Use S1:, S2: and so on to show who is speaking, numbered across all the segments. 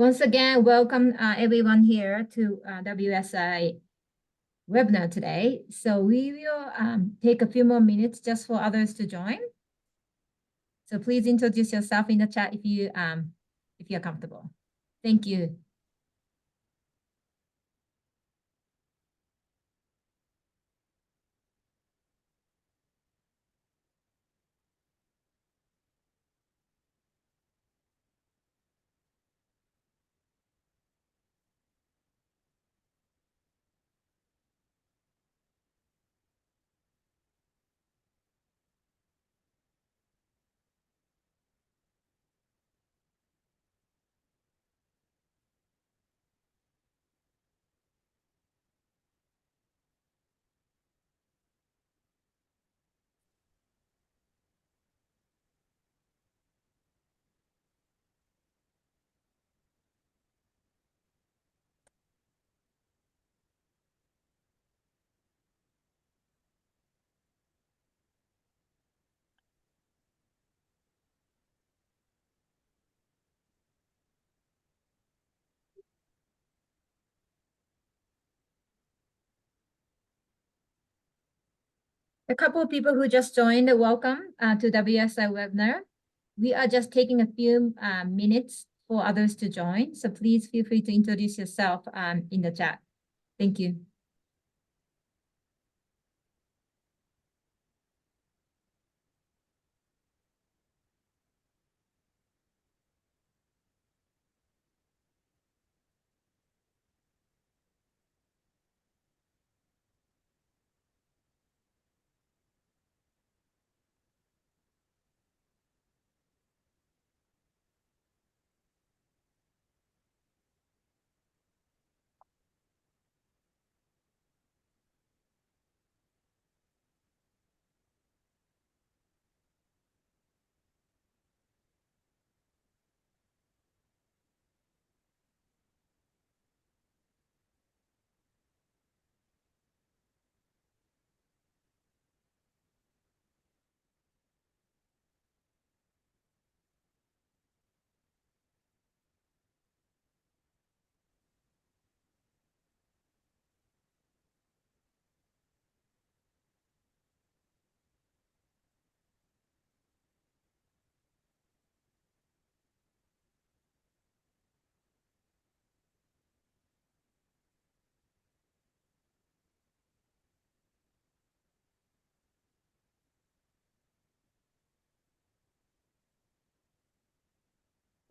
S1: Once again, welcome everyone here to WSI webinar today. So we will take a few more minutes just for others to join. So please introduce yourself in the chat if you're comfortable. Thank you. A couple of people who just joined, welcome to WSI webinar. We are just taking a few minutes for others to join. So please feel free to introduce yourself in the chat. Thank you.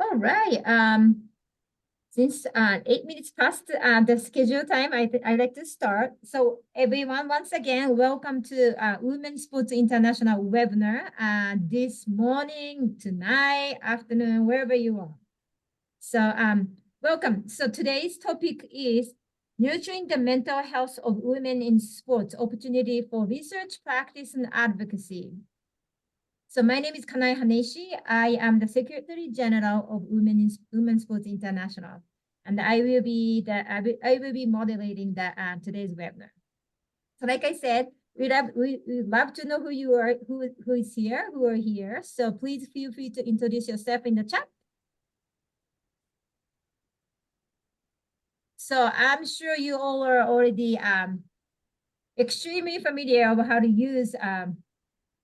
S1: All right. Since 8 minutes past the schedule time, I like to start. So everyone, once again, welcome to Women's Sports International webinar this morning, tonight, afternoon, wherever you are. So welcome. So today's topic is nurturing the mental health of women in sports, opportunity for research, practice, and advocacy. So my name is Kanai Haneshi. I am the Secretary General of Women's Sports International, and I will be moderating the today's webinar. So, like I said, we'd love to know who you are, who are here. So please feel free to introduce yourself in the chat. So I'm sure you all are already extremely familiar with how to use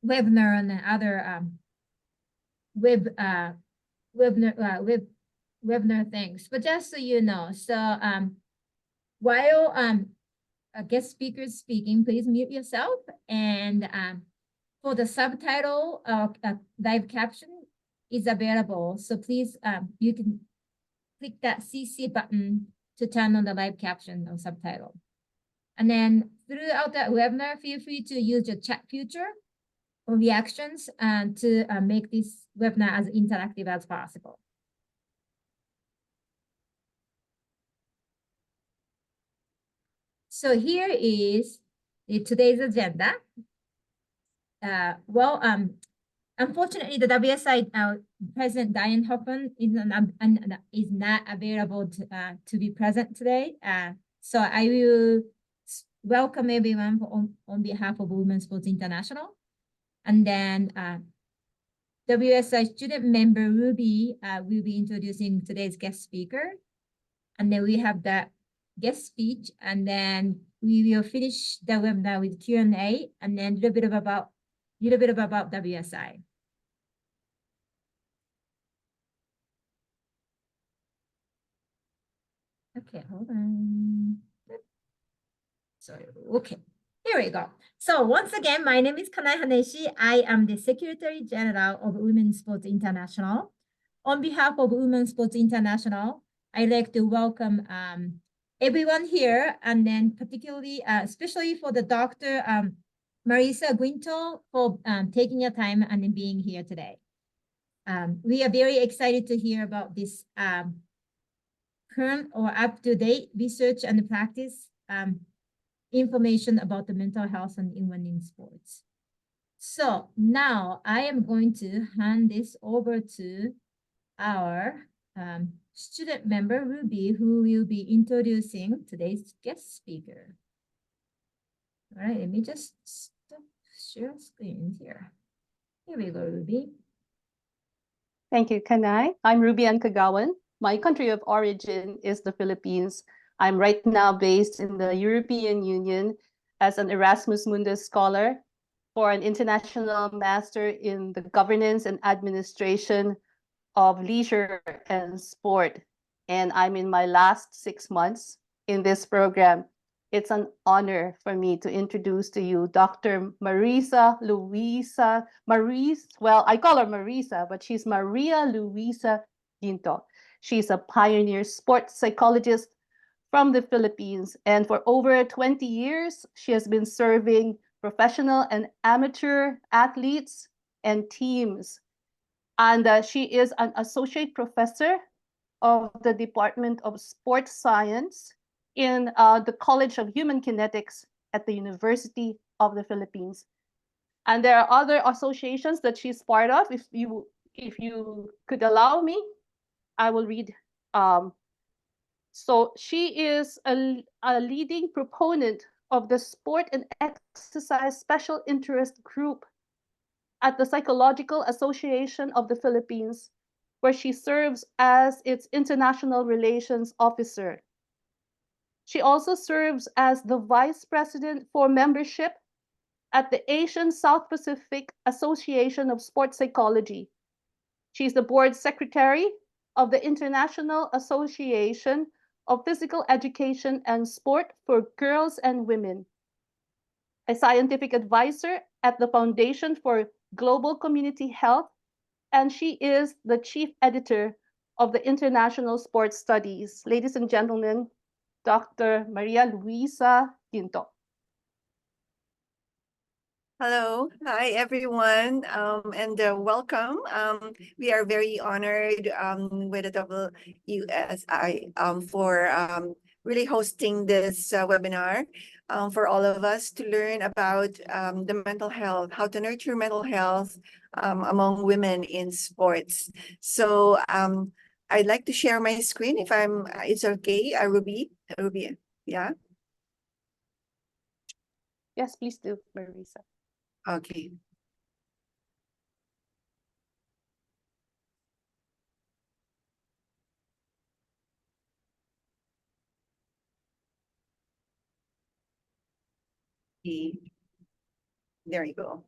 S1: webinar and other webinar things. But just so you know, so while a guest speaker is speaking, please mute yourself. And for the subtitle, live caption is available. So please, you can click that CC button to turn on the live caption or subtitle. And then throughout that webinar, feel free to use your chat feature or reactions to make this webinar as interactive as possible. So here is today's agenda. Unfortunately, the WSI President Diane Hoffman is not available to be present today. So I will welcome everyone on behalf of Women's Sports International. And then WSI student member Ruby will be introducing today's guest speaker. And then we have the guest speech, and then we will finish the webinar with Q&A, and then a little bit about WSI. Okay, hold on. Sorry, okay. Here we go. So once again, my name is Kanai Haneshi. I am the Secretary General of Women's Sports International. On behalf of Women's Sports International, I'd like to welcome everyone here, and then particularly, especially for the Dr. Marisa Guinto for taking your time and then being here today. We are very excited to hear about this current or up-to-date research and practice information about the mental health and in women in sports. So now I am going to hand this over to our student member, Ruby, who will be introducing today's guest speaker. All right, let me just stop share screen here. Here we go, Ruby.
S2: Thank you, Kanai. I'm Ruby Ann Kagawan. My country of origin is the Philippines. I'm right now based in the European Union as an Erasmus Mundus scholar for an international master in the governance and administration of leisure and sport. And I'm in my last 6 months in this program. It's an honor for me to introduce to you Dr. Marisa Luisa, well, I call her Marisa, but she's Maria Luisa Ginto. She's a pioneer sports psychologist from the Philippines. And for over 20 years, she has been serving professional and amateur athletes and teams. And she is an associate professor of the Department of Sports Science in the College of Human Kinetics at the University of the Philippines. And there are other associations that she's part of. If you could allow me, I will read. So she is a leading proponent of the Sport and Exercise Special Interest Group at the Psychological Association of the Philippines, where she serves as its International Relations Officer. She also serves as the Vice President for Membership at the Asian South Pacific Association of Sports Psychology. She's the Board Secretary of the International Association of Physical Education and Sport for Girls and Women, a scientific advisor at the Foundation for Global Community Health, and she is the chief editor of the International Sports Studies. Ladies and gentlemen, Dr. Maria Luisa Ginto.
S3: Hello, hi everyone, and welcome. We are very honored with the WSI for really hosting this webinar for all of us to learn about the mental health, how to nurture mental health among women in sports. So I'd like to share my screen if it's okay, Ruby, yeah?
S2: Yes, please do, Marisa.
S3: Okay. There you go.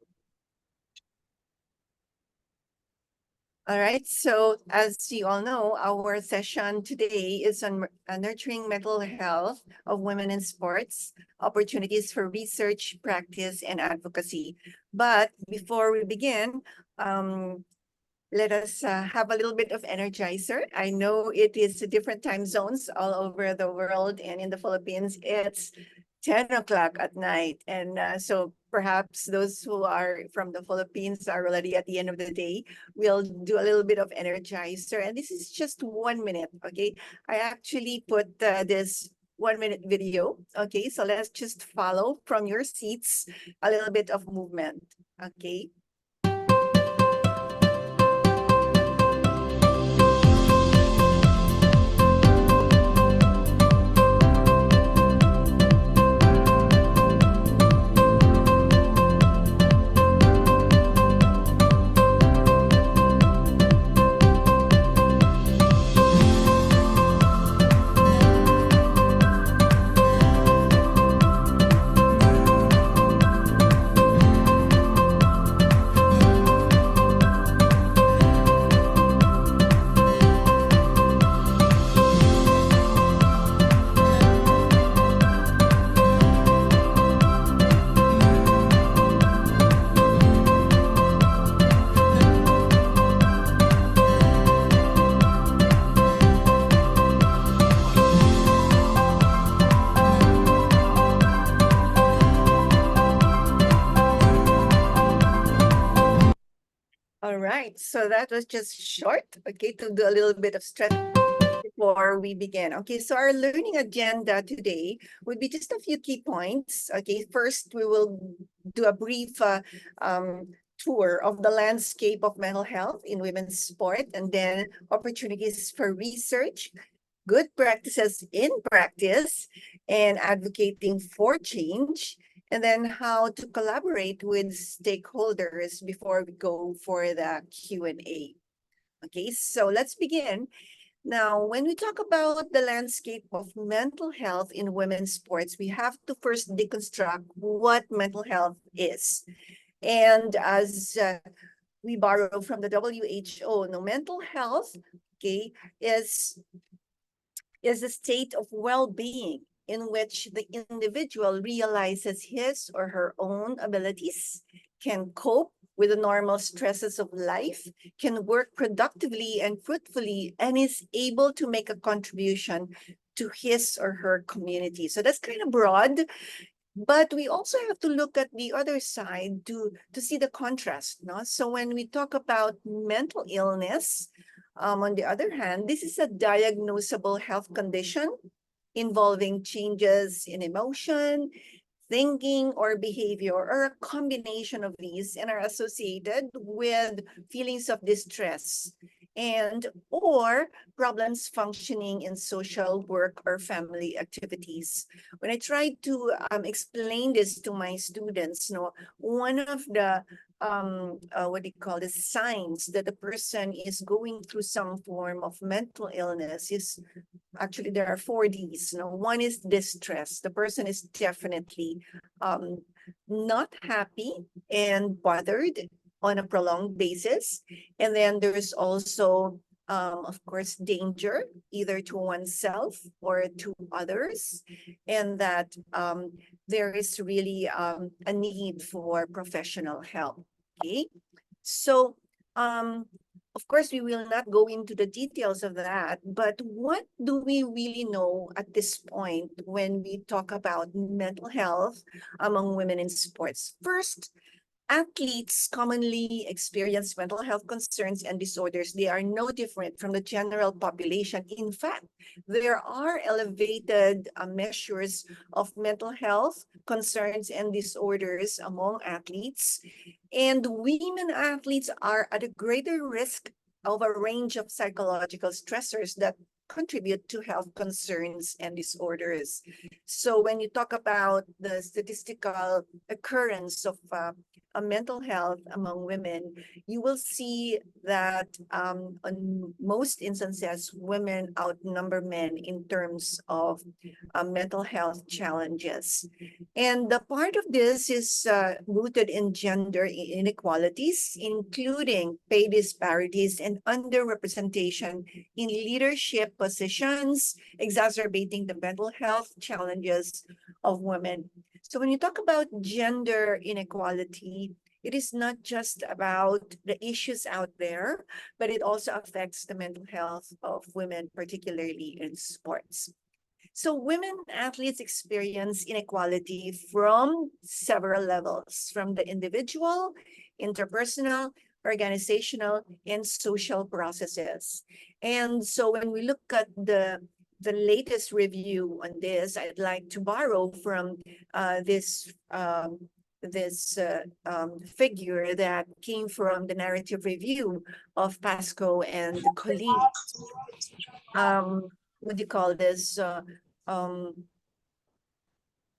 S3: All right, so as you all know, our session today is on nurturing mental health of women in sports, opportunities for research, practice, and advocacy. But before we begin, let us have a little bit of energizer. I know it is different time zones all over the world, and in the Philippines, it's 10 o'clock at night. And so perhaps those who are from the Philippines are already at the end of the day. We'll do a little bit of energizer. And this is just 1 minute, okay? I actually put this 1 minute video, okay? So let's just follow from your seats a little bit of movement, okay? so that was just short, okay, to do a little bit of stretch before we begin. Okay, so our learning agenda today would be just a few key points. Okay, first we will do a brief tour of the landscape of mental health in women's sport, and then opportunities for research, good practices in practice, and advocating for change, and then how to collaborate with stakeholders before we go for the Q&A. Okay, so let's begin. Now, when we talk about the landscape of mental health in women's sports, we have to first deconstruct what mental health is. And as we borrow from the WHO, no, mental health, okay, is a state of well-being in which the individual realizes his or her own abilities, can cope with the normal stresses of life, can work productively and fruitfully, and is able to make a contribution to his or her community. So that's kind of broad, but we also have to look at the other side to see the contrast. No? So when we talk about mental illness, on the other hand, this is a diagnosable health condition involving changes in emotion, thinking, or behavior, or a combination of these, and are associated with feelings of distress and or problems functioning in social, work, or family activities. When I try to explain this to my students, one of the what do you call it, signs that a person is going through some form of mental illness is actually there are 4 Ds. One is distress. The person is definitely not happy and bothered on a prolonged basis. And then there's also, of course, danger, either to oneself or to others, and that there is really a need for professional help. Okay, so of course, we will not go into the details of that, but what do we really know at this point when we talk about mental health among women in sports? First, athletes commonly experience mental health concerns and disorders. They are no different from the general population. In fact, there are elevated measures of mental health concerns and disorders among athletes. And women athletes are at a greater risk of a range of psychological stressors that contribute to health concerns and disorders. So when you talk about the statistical occurrence of mental health among women, you will see that on most instances, women outnumber men in terms of mental health challenges. And the part of this is rooted in gender inequalities, including pay disparities and underrepresentation in leadership positions, exacerbating the mental health challenges of women. So when you talk about gender inequality, it is not just about the issues out there, but it also affects the mental health of women, particularly in sports. So women athletes experience inequality from several levels, from the individual, interpersonal, organizational, and social processes. And so when we look at the latest review on this, I'd like to borrow from this figure that came from the narrative review of Pasco and colleagues. What do you call this?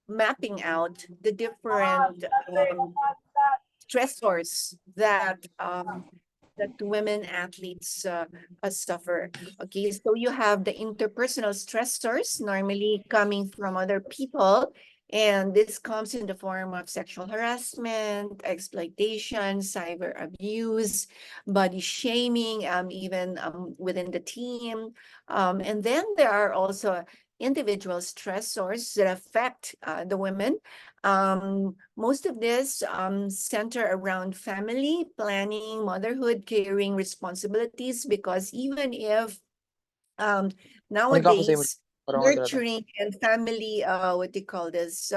S3: Mapping out the different stressors that women athletes suffer. Okay, so you have the interpersonal stressors normally coming from other people, and this comes in the form of sexual harassment, exploitation, cyber abuse, body shaming, even within the team. And then there are also individual stressors that affect the women. Most of this center around family, planning, motherhood, caring responsibilities, because even if nowadays nurturing and family, what do you call this,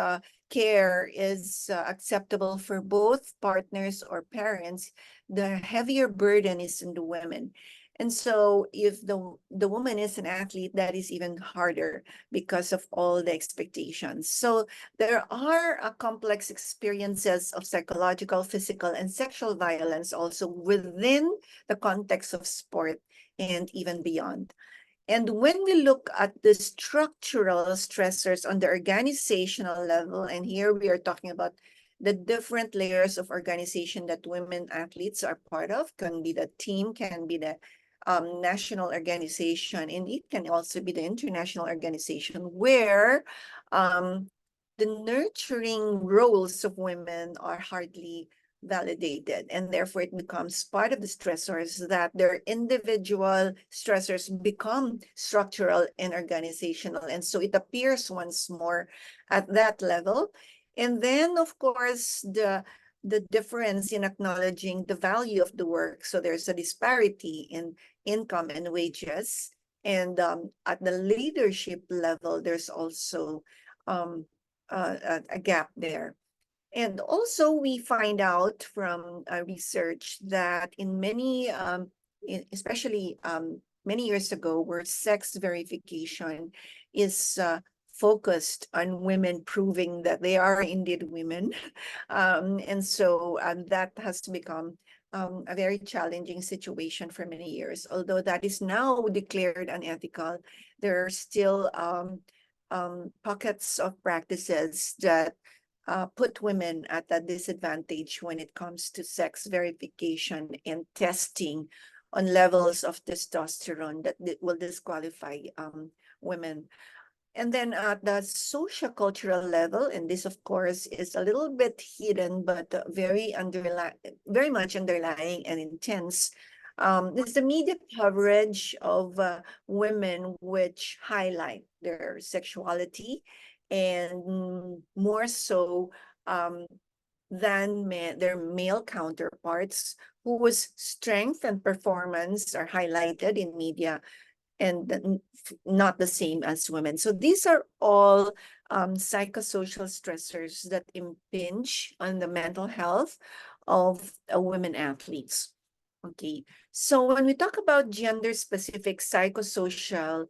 S3: care is acceptable for both partners or parents, the heavier burden is on the women. And so if the woman is an athlete, that is even harder because of all the expectations. So there are complex experiences of psychological, physical, and sexual violence also within the context of sport and even beyond. And when we look at the structural stressors on the organizational level, and here we are talking about the different layers of organization that women athletes are part of, can be the team, can be the national organization, and it can also be the international organization where the nurturing roles of women are hardly validated, and therefore it becomes part of the stressors that their individual stressors become structural and organizational, and so it appears once more at that level. And then of course the difference in acknowledging the value of the work, so there's a disparity in income and wages, and at the leadership level there's also a gap there. And also we find out from research that in many, especially many years ago, where sex verification is focused on women proving that they are indeed women. And so that has become a very challenging situation for many years. Although that is now declared unethical, there are still pockets of practices that put women at a disadvantage when it comes to sex verification and testing on levels of testosterone that will disqualify women. And then at the social cultural level, and this of course is a little bit hidden, but very much underlying and intense, is the media coverage of women which highlight their sexuality, and more so than their male counterparts, whose strength and performance are highlighted in media and not the same as women. So these are all psychosocial stressors that impinge on the mental health of women athletes. Okay, so when we talk about gender-specific psychosocial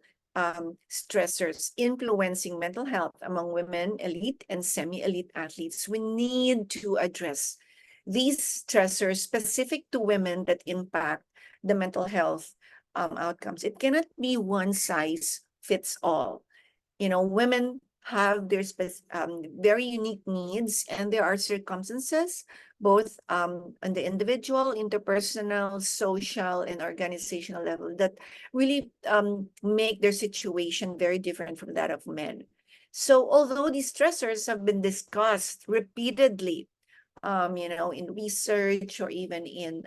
S3: stressors influencing mental health among women, elite and semi-elite athletes, we need to address these stressors specific to women that impact the mental health outcomes. It cannot be one size fits all. You know, women have their very unique needs, and there are circumstances, both on the individual, interpersonal, social, and organizational level, that really make their situation very different from that of men. So although these stressors have been discussed repeatedly, you know, in research or even in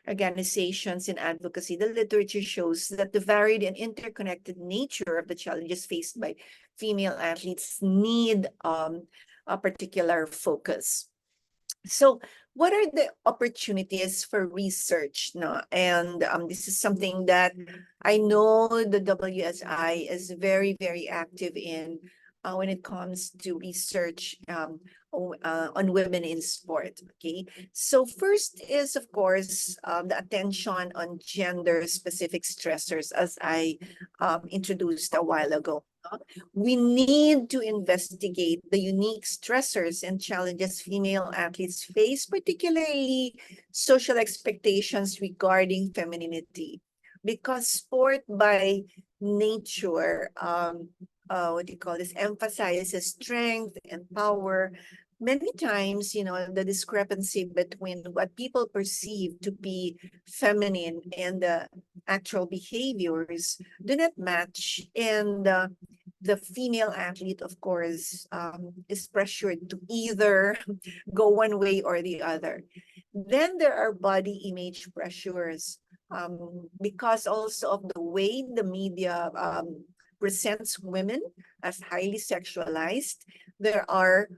S3: organizations in advocacy, the literature shows that the varied and interconnected nature of the challenges faced by female athletes need a particular focus. So what are the opportunities for research? No? And this is something that I know the WSI is very, very active in when it comes to research on women in sport. Okay, so first is, of course, the attention on gender-specific stressors, as I introduced a while ago. We need to investigate the unique stressors and challenges female athletes face, particularly social expectations regarding femininity, because sport by nature, what do you call this, emphasizes strength and power. Many times, you know, the discrepancy between what people perceive to be feminine and the actual behaviors do not match, and the female athlete, of course, is pressured to either go one way or the other. Then there are body image pressures, because also of the way the media presents women as highly sexualized. There are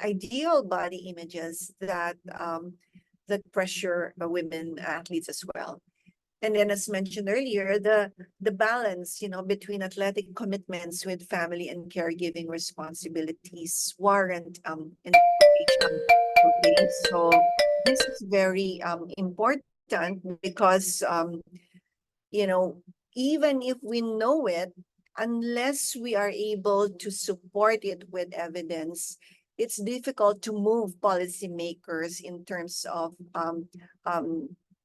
S3: ideal body images that that pressure women athletes as well. And then, as mentioned earlier, the balance, between athletic commitments with family and caregiving responsibilities warrant integration. Okay, so this is very important because you know, even if we know it, unless we are able to support it with evidence, it's difficult to move policymakers in terms of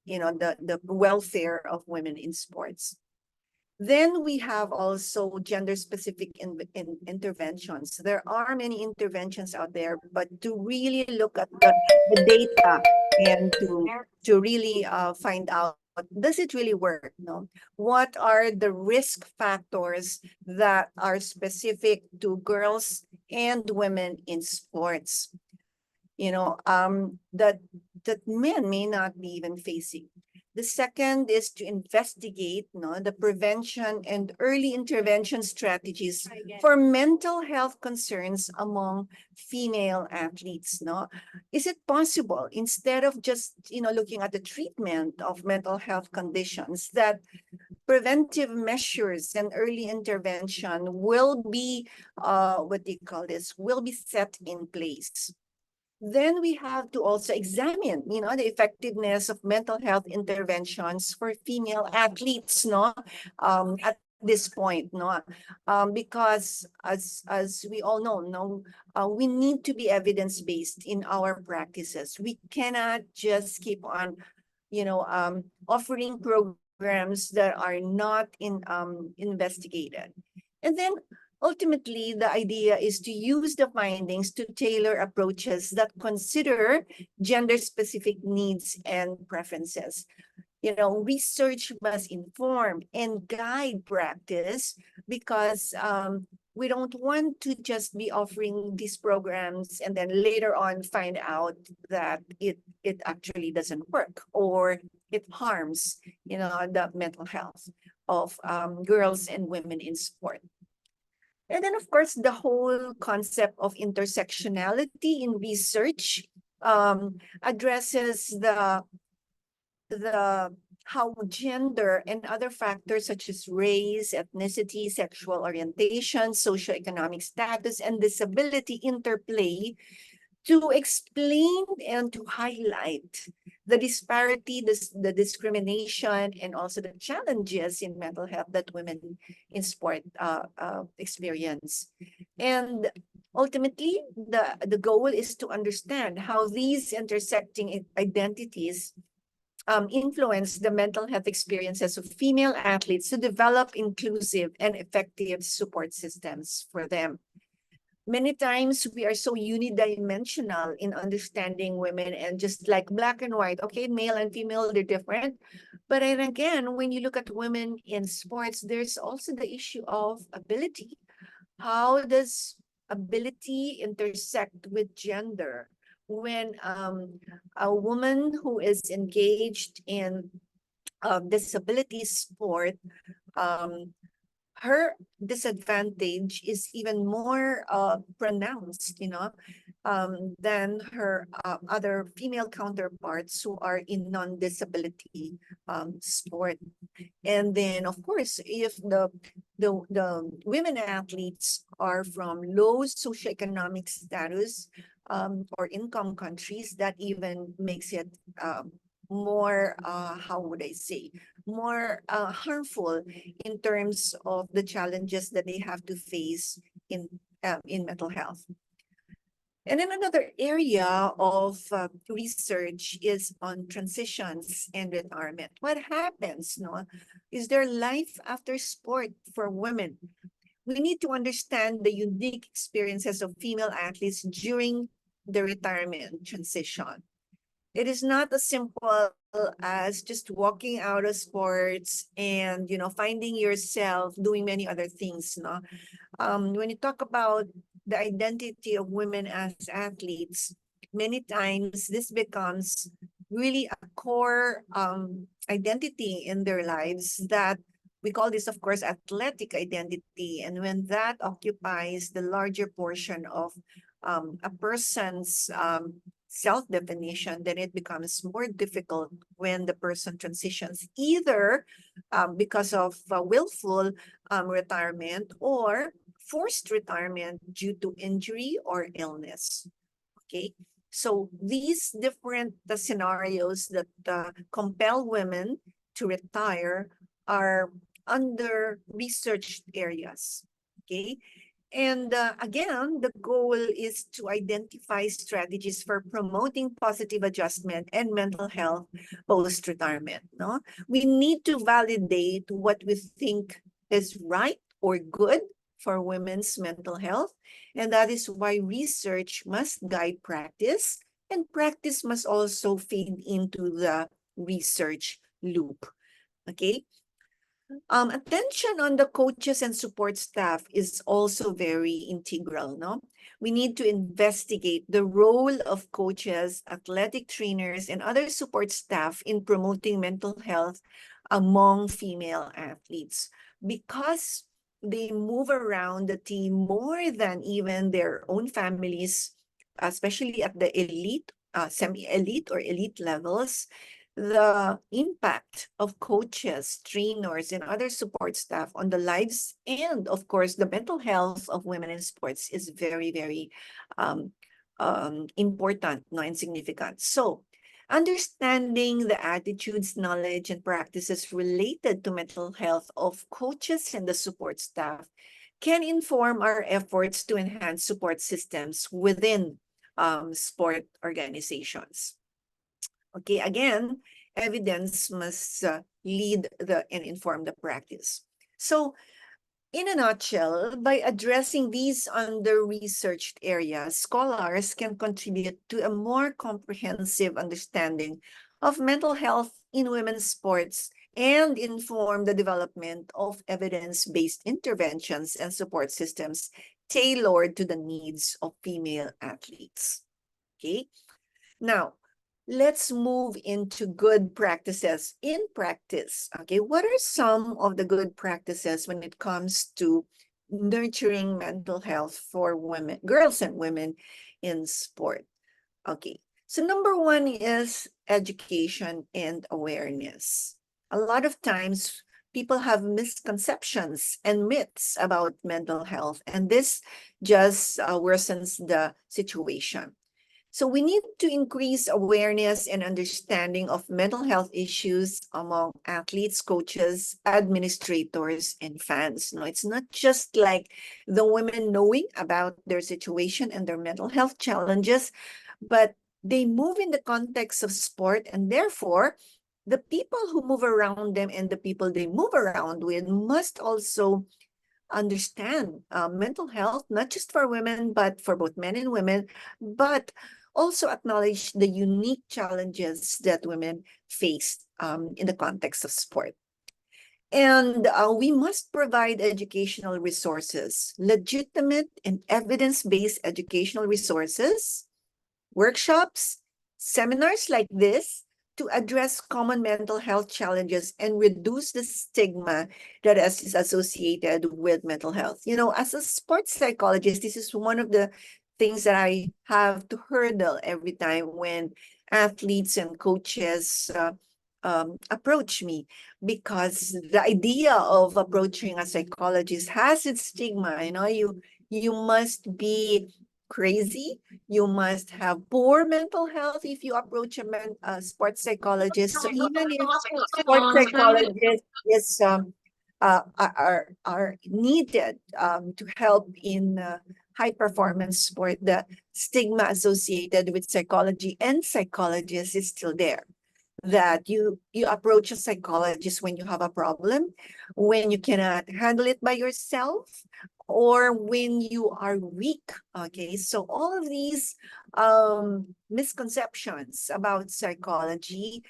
S3: the welfare of women in sports. Then we have also gender-specific interventions. There are many interventions out there, but to really look at the data and to really find out, does it really work? No. What are the risk factors that are specific to girls and women in sports? That men may not be even facing. The second is to investigate the prevention and early intervention strategies for mental health concerns among female athletes. No, is it possible, instead of just looking at the treatment of mental health conditions, that preventive measures and early intervention will be will be set in place? Then we have to also examine, the effectiveness of mental health interventions for female athletes, at this point, because as we all know, we need to be evidence-based in our practices. We cannot just keep on, offering programs that are not investigated. And then ultimately, the idea is to use the findings to tailor approaches that consider gender-specific needs and preferences. Research must inform and guide practice, because we don't want to just be offering these programs and then later on find out that it actually doesn't work, or it harms, the mental health of girls and women in sport. And then, of course, the whole concept of intersectionality in research addresses the how gender and other factors such as race, ethnicity, sexual orientation, socioeconomic status, and disability interplay to explain and to highlight the disparity, the discrimination, and also the challenges in mental health that women in sport experience. And ultimately, the goal is to understand how these intersecting identities influence the mental health experiences of female athletes to develop inclusive and effective support systems for them. Many times we are so unidimensional in understanding women, and just like black and white, okay, male and female, they're different. But then again, when you look at women in sports, there's also the issue of ability. How does ability intersect with gender? When a woman who is engaged in disability sport, her disadvantage is even more pronounced, than her other female counterparts who are in non-disability sport. And then, of course, if the women athletes are from low socioeconomic status or income countries, that even makes it more, how would I say, more harmful in terms of the challenges that they have to face in mental health. And then another area of research is on transitions and retirement. What happens? Is there life after sport for women? We need to understand the unique experiences of female athletes during the retirement transition. It is not as simple as just walking out of sports and finding yourself doing many other things. When you talk about the identity of women as athletes, many times this becomes really a core identity in their lives, that we call this, of course, athletic identity. And when that occupies the larger portion of a person's self-definition, then it becomes more difficult when the person transitions either because of willful retirement or forced retirement due to injury or illness. Okay, so these different scenarios that compel women to retire are under researched areas. Okay, and again, the goal is to identify strategies for promoting positive adjustment and mental health post-retirement. No, we need to validate what we think is right or good for women's mental health, and that is why research must guide practice, and practice must also feed into the research loop. Okay. Attention on the coaches and support staff is also very integral, no? We need to investigate the role of coaches, athletic trainers, and other support staff in promoting mental health among female athletes because they move around the team more than even their own families, especially at the elite, semi-elite or elite levels. The impact of coaches, trainers, and other support staff on the lives and, of course, the mental health of women in sports is very, very important, no, and significant. So, understanding the attitudes, knowledge, and practices related to mental health of coaches and the support staff can inform our efforts to enhance support systems within sport organizations. Okay, again, evidence must lead and inform the practice. So, in a nutshell, by addressing these under-researched areas, scholars can contribute to a more comprehensive understanding of mental health in women's sports and inform the development of evidence-based interventions and support systems tailored to the needs of female athletes. Okay, now, let's move into good practices in practice. Okay, what are some of the good practices when it comes to nurturing mental health for women, girls and women in sport? Okay, so number one is education and awareness. A lot of times people have misconceptions and myths about mental health, and this just worsens the situation. So we need to increase awareness and understanding of mental health issues among athletes, coaches, administrators, and fans. No, it's not just like the women knowing about their situation and their mental health challenges, but they move in the context of sport, and therefore the people who move around them and the people they move around with must also understand mental health, not just for women, but for both men and women, but also acknowledge the unique challenges that women face in the context of sport. And we must provide educational resources, legitimate and evidence-based educational resources, workshops, seminars like this to address common mental health challenges and reduce the stigma that is associated with mental health. You know, as a sports psychologist, this is one of the things that I have to hurdle every time when athletes and coaches approach me, because the idea of approaching a psychologist has its stigma. You know, you must be crazy, you must have poor mental health if you approach a sports psychologist. So even if sports psychologists is are needed to help in high performance sport, the stigma associated with psychology and psychologists is still there. That you approach a psychologist when you have a problem, when you cannot handle it by yourself, or when you are weak. Okay, so all of these misconceptions about psychology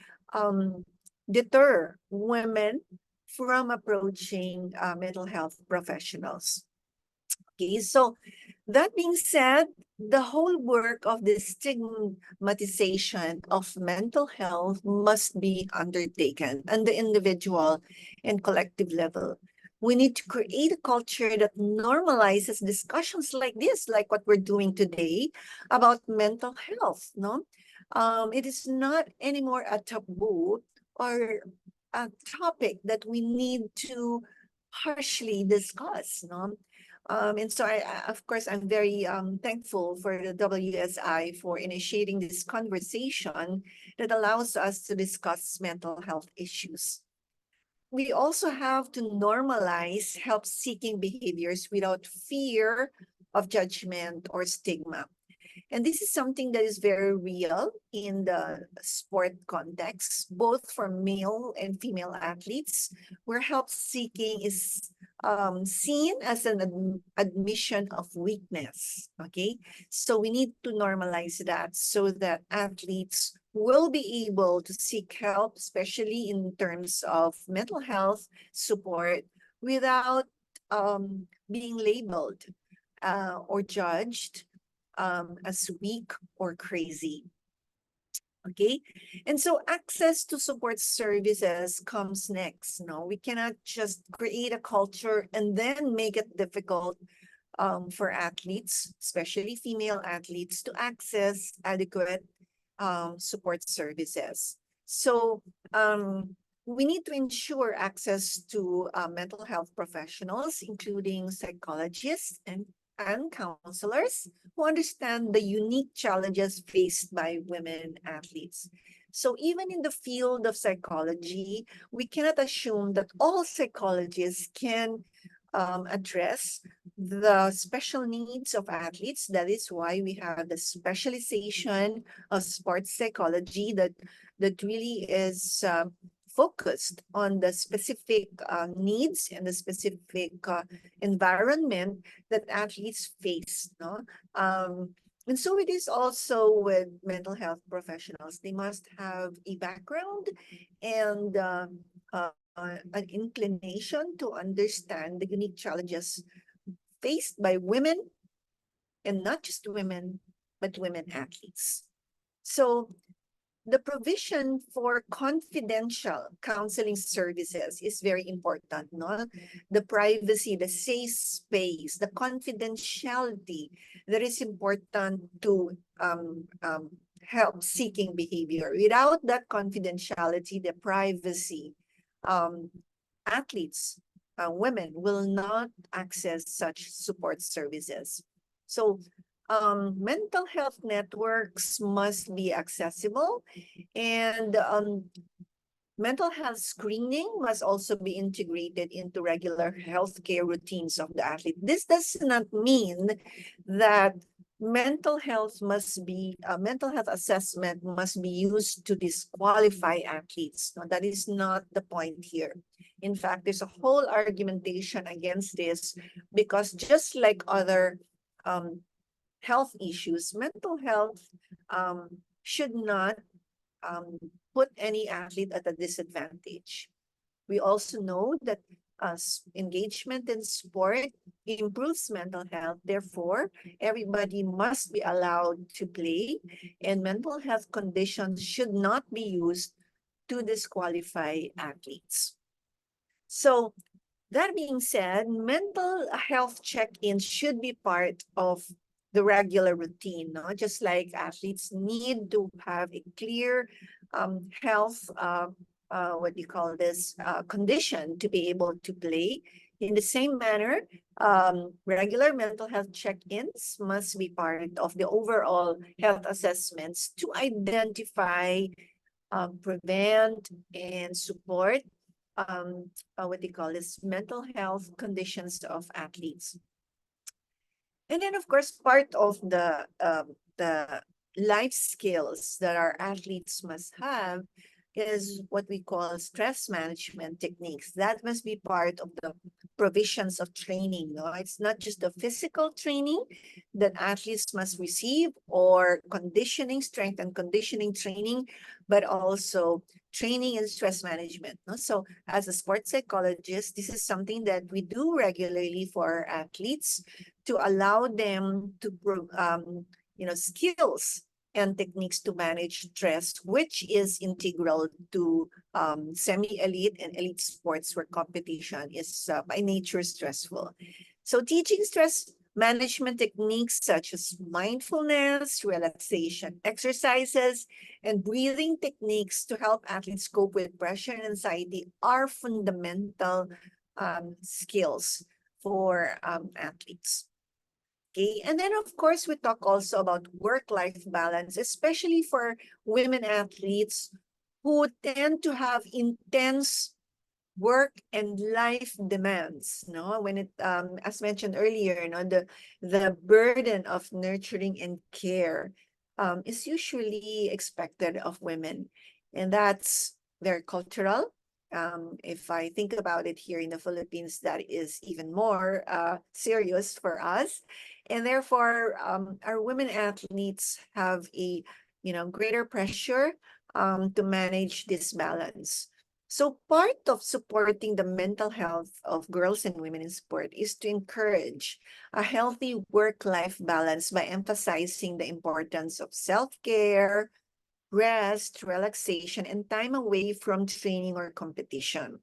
S3: deter women from approaching mental health professionals. Okay, so that being said, the whole work of the stigmatization of mental health must be undertaken on the individual and collective level. We need to create a culture that normalizes discussions like this, like what we're doing today about mental health, no? It is not anymore a taboo or a topic that we need to harshly discuss, no? And so of course, I'm very thankful for the WSI for initiating this conversation that allows us to discuss mental health issues. We also have to normalize help-seeking behaviors without fear of judgment or stigma. And this is something that is very real in the sport context, both for male and female athletes, where help seeking is seen as an admission of weakness. Okay, so we need to normalize that so that athletes will be able to seek help, especially in terms of mental health support, without being labeled or judged as weak or crazy. Okay, and so access to support services comes next. No, we cannot just create a culture and then make it difficult for athletes, especially female athletes, to access adequate support services. So we need to ensure access to mental health professionals, including psychologists and counselors who understand the unique challenges faced by women athletes. So even in the field of psychology, we cannot assume that all psychologists can address the special needs of athletes. That is why we have the specialization of sports psychology that really is focused on the specific needs and the specific environment that athletes face. No? And so it is also with mental health professionals. They must have a background and an inclination to understand the unique challenges faced by women, and not just women, but women athletes. So the provision for confidential counseling services is very important, no? The privacy, the safe space, the confidentiality that is important to help seeking behavior. Without that confidentiality, the privacy, athletes, women will not access such support services. So mental health networks must be accessible, and mental health screening must also be integrated into regular healthcare routines of the athlete. This does not mean that mental health assessment must be used to disqualify athletes. No, that is not the point here. In fact, there's a whole argumentation against this, because just like other health issues, mental health should not put any athlete at a disadvantage. We also know that engagement in sport improves mental health. Therefore, everybody must be allowed to play, and mental health conditions should not be used to disqualify athletes. So that being said, mental health check-ins should be part of the regular routine, no? Just like athletes need to have a clear health, what do you call this, condition to be able to play. In the same manner, regular mental health check-ins must be part of the overall health assessments to identify, prevent, and support what they call this, mental health conditions of athletes. And then, of course, part of the life skills that our athletes must have is what we call stress management techniques. That must be part of the provisions of training. No? It's not just the physical training that athletes must receive, or conditioning, strength and conditioning training, but also training in stress management. No? So as a sports psychologist, this is something that we do regularly for our athletes to allow them to skills and techniques to manage stress, which is integral to semi-elite and elite sports where competition is by nature stressful. So teaching stress management techniques such as mindfulness, relaxation exercises, and breathing techniques to help athletes cope with pressure and anxiety are fundamental skills for athletes. Okay, and then of course we talk also about work-life balance, especially for women athletes who tend to have intense work and life demands, no? When it, as mentioned earlier, no, the burden of nurturing and care is usually expected of women, and that's very cultural. If I think about it here in the Philippines, that is even more serious for us, and therefore, our women athletes have a, greater pressure to manage this balance. So part of supporting the mental health of girls and women in sport is to encourage a healthy work-life balance by emphasizing the importance of self-care, rest, relaxation, and time away from training or competition.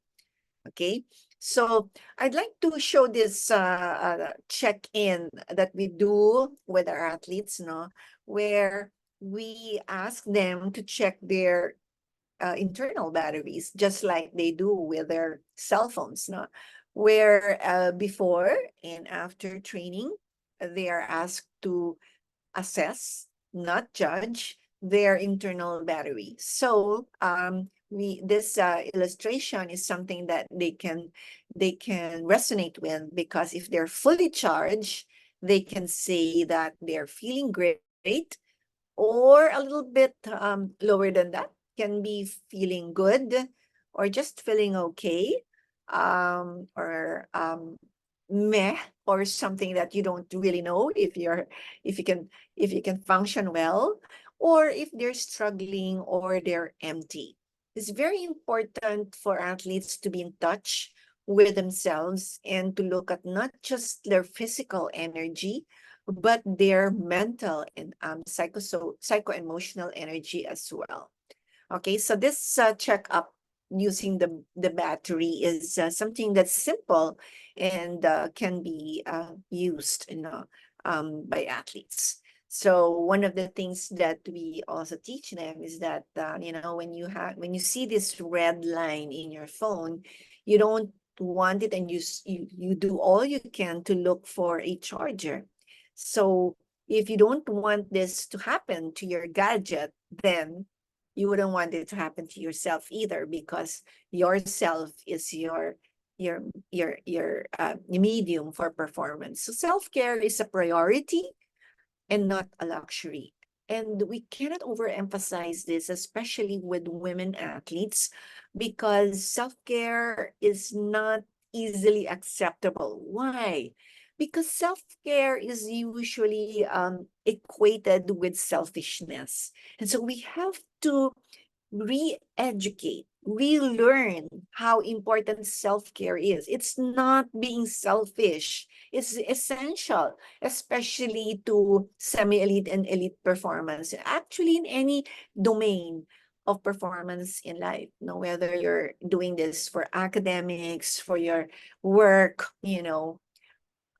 S3: Okay, so I'd like to show this check-in that we do with our athletes, no, where we ask them to check their internal batteries, just like they do with their cell phones, no? Where before and after training, they are asked to assess, not judge, their internal battery. So this illustration is something that they can resonate with, because if they're fully charged, they can say that they're feeling great, or a little bit lower than that, can be feeling good or just feeling okay, or meh, or something that you don't really know if you can function well, or if they're struggling or they're empty. It's very important for athletes to be in touch with themselves and to look at not just their physical energy, but their mental and psycho-emotional energy as well. Okay, so this checkup using the battery is something that's simple and can be used, by athletes. So one of the things that we also teach them is that when you see this red line in your phone, you don't want it, and you do all you can to look for a charger. So if you don't want this to happen to your gadget, then you wouldn't want it to happen to yourself either, because yourself is your medium for performance. So self-care is a priority and not a luxury. And we cannot overemphasize this, especially with women athletes, because self-care is not easily acceptable. Why? Because self-care is usually equated with selfishness. And so we have to re-educate, relearn how important self-care is. It's not being selfish. It's essential, especially to semi-elite and elite performance. Actually, in any domain of performance in life, whether you're doing this for academics, for your work,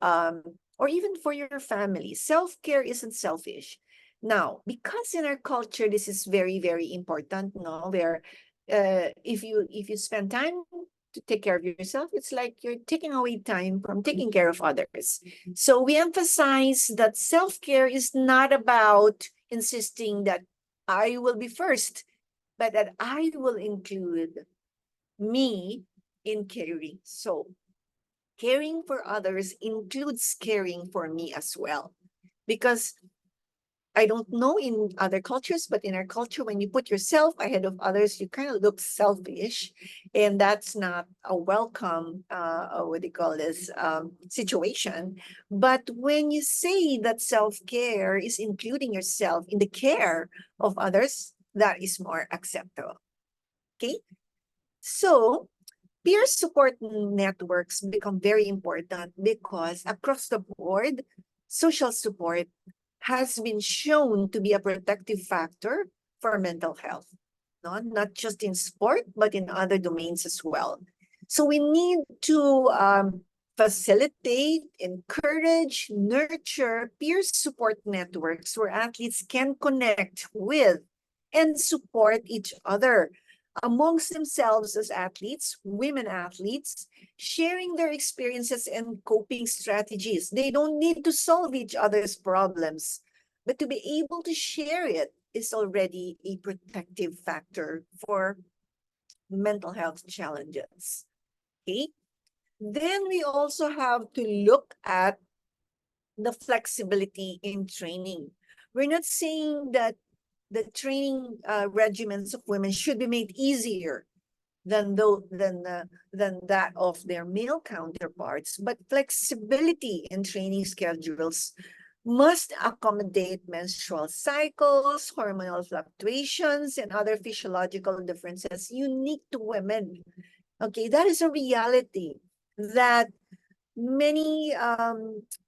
S3: or even for your family. Self-care isn't selfish. Now, because in our culture, this is very, very important, where if you spend time to take care of yourself, it's like you're taking away time from taking care of others. So we emphasize that self-care is not about insisting that I will be first, but that I will include me in caring. So caring for others includes caring for me as well. Because I don't know in other cultures, but in our culture, when you put yourself ahead of others, you kind of look selfish. And that's not a welcome, what do you call this, situation. But when you say that self-care is including yourself in the care of others, that is more acceptable. Okay? So peer support networks become very important, because across the board, social support has been shown to be a protective factor for mental health, no? Not just in sport, but in other domains as well. So we need to facilitate, encourage, nurture peer support networks where athletes can connect with and support each other amongst themselves as athletes, women athletes, sharing their experiences and coping strategies. They don't need to solve each other's problems, but to be able to share it is already a protective factor for mental health challenges. Okay. Then we also have to look at the flexibility in training. We're not saying that the training regimens of women should be made easier than that of their male counterparts, but flexibility in training schedules must accommodate menstrual cycles, hormonal fluctuations, and other physiological differences unique to women. Okay, that is a reality that many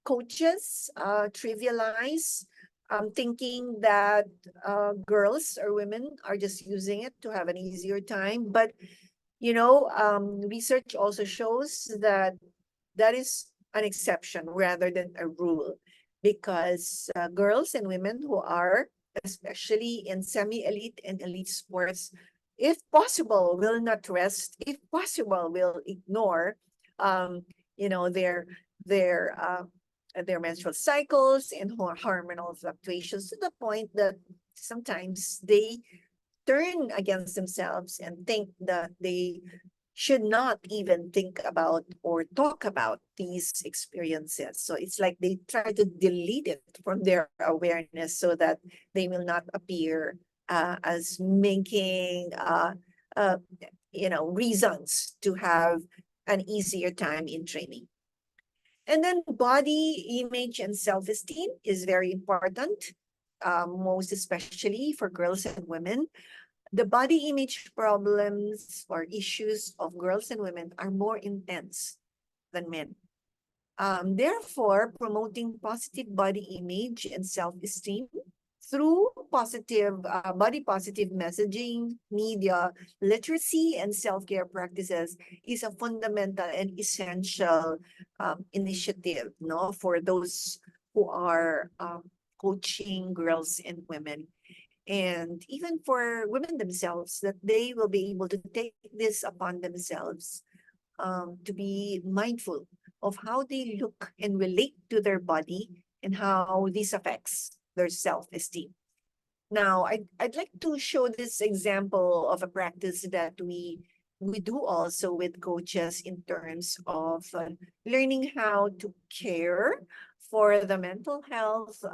S3: coaches trivialize, thinking that girls or women are just using it to have an easier time. But, research also shows that that is an exception rather than a rule, because girls and women who are, especially in semi-elite and elite sports, if possible, will not rest, if possible, will ignore, you know, their their uh, their menstrual cycles and hormonal fluctuations, to the point that sometimes they turn against themselves and think that they should not even think about or talk about these experiences. So it's like they try to delete it from their awareness so that they will not appear as making uh, reasons to have an easier time in training. And then body image and self-esteem is very important, most especially for girls and women. The body image problems or issues of girls and women are more intense than men. Therefore, promoting positive body image and self-esteem through positive body positive messaging, media literacy, and self-care practices is a fundamental and essential initiative, no, for those who are coaching girls and women, and even for women themselves, that they will be able to take this upon themselves, to be mindful of how they look and relate to their body and how this affects their self-esteem. Now, I'd like to show this example of a practice that we do also with coaches in terms of learning how to care for the mental health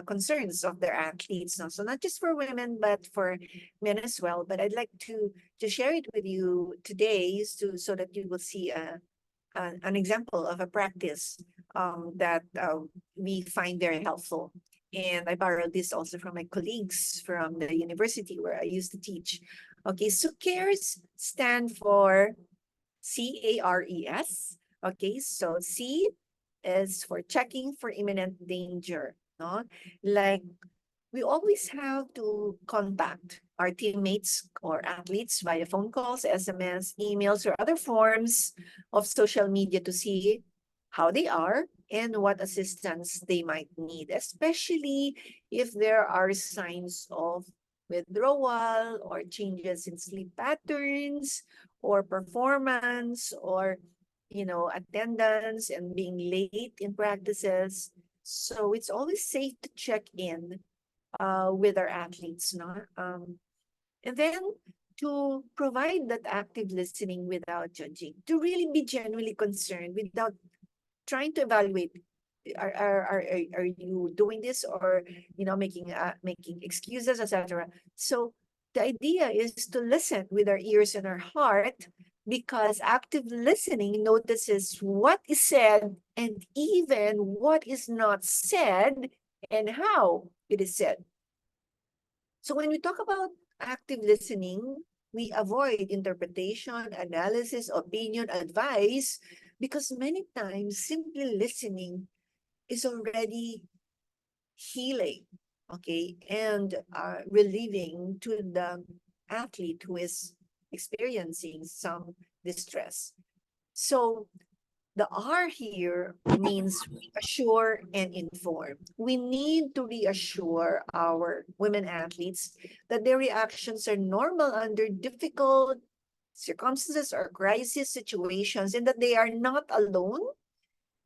S3: concerns of their athletes. So not just for women, but for men as well. But I'd like to share it with you today so that you will see an example of a practice that we find very helpful. And I borrowed this also from my colleagues from the university where I used to teach. Okay, so CARES stand for CARES. Okay, so C is for checking for imminent danger. No, like we always have to contact our teammates or athletes via phone calls, SMS, emails, or other forms of social media to see how they are and what assistance they might need, especially if there are signs of withdrawal or changes in sleep patterns or performance or attendance and being late in practices. So it's always safe to check in with our athletes, no? And then to provide that active listening without judging, to really be genuinely concerned without trying to evaluate, are you doing this, or making excuses, etc. So the idea is to listen with our ears and our heart, because active listening notices what is said and even what is not said and how it is said. So when we talk about active listening, we avoid interpretation, analysis, opinion, advice, because many times simply listening is already healing, okay, and relieving to the athlete who is experiencing some distress. So the R here means reassure and inform. We need to reassure our women athletes that their reactions are normal under difficult circumstances or crisis situations, and that they are not alone.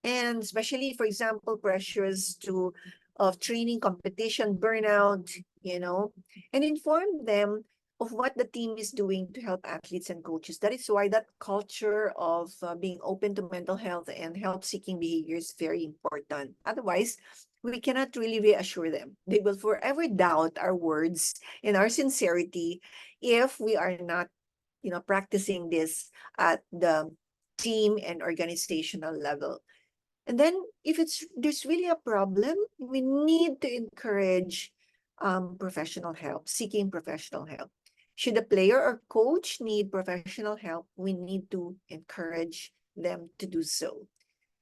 S3: And especially, for example, pressures to of training, competition, burnout, and inform them of what the team is doing to help athletes and coaches. That is why that culture of being open to mental health and help-seeking behavior is very important. Otherwise, we cannot really reassure them. They will forever doubt our words and our sincerity if we are not, practicing this at the team and organizational level. And then if there's really a problem, we need to encourage professional help, seeking professional help. Should a player or coach need professional help, we need to encourage them to do so.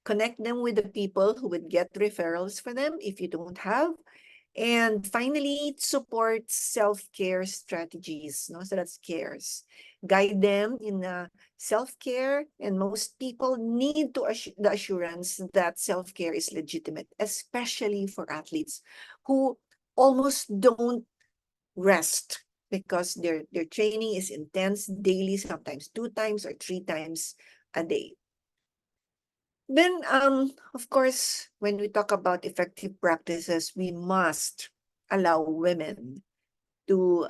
S3: Connect them with the people who would get referrals for them if you don't have. And finally, support self-care strategies. No? So that's cares. Guide them in self-care, and most people need to the assurance that self-care is legitimate, especially for athletes who almost don't rest because their training is intense daily, sometimes 2 times or 3 times a day. Then, of course, when we talk about effective practices, we must allow women to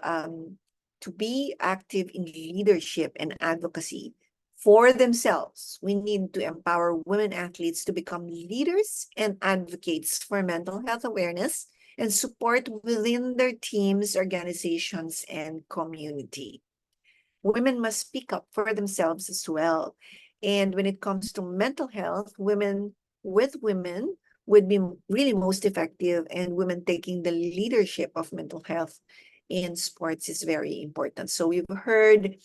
S3: be active in leadership and advocacy for themselves. We need to empower women athletes to become leaders and advocates for mental health awareness and support within their teams, organizations, and community. Women must speak up for themselves as well. And when it comes to mental health, women with women would be really most effective, and women taking the leadership of mental health in sports is very important. So we've heard,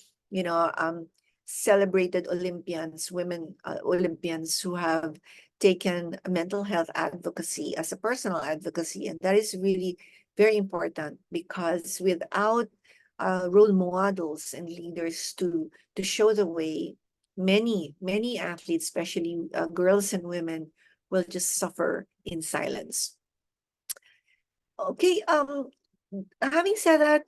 S3: celebrated Olympians, women Olympians who have taken mental health advocacy as a personal advocacy. And that is really very important, because without role models and leaders to show the way, many athletes, especially girls and women, will just suffer in silence. Okay, having said that,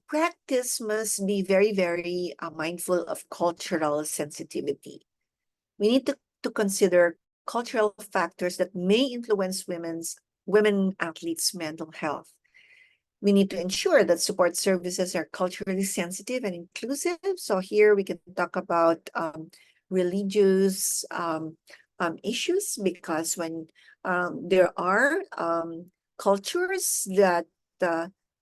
S3: practice must be very, very mindful of cultural sensitivity. We need to consider cultural factors that may influence women athletes' mental health. We need to ensure that support services are culturally sensitive and inclusive. So here we can talk about religious issues, because when there are cultures that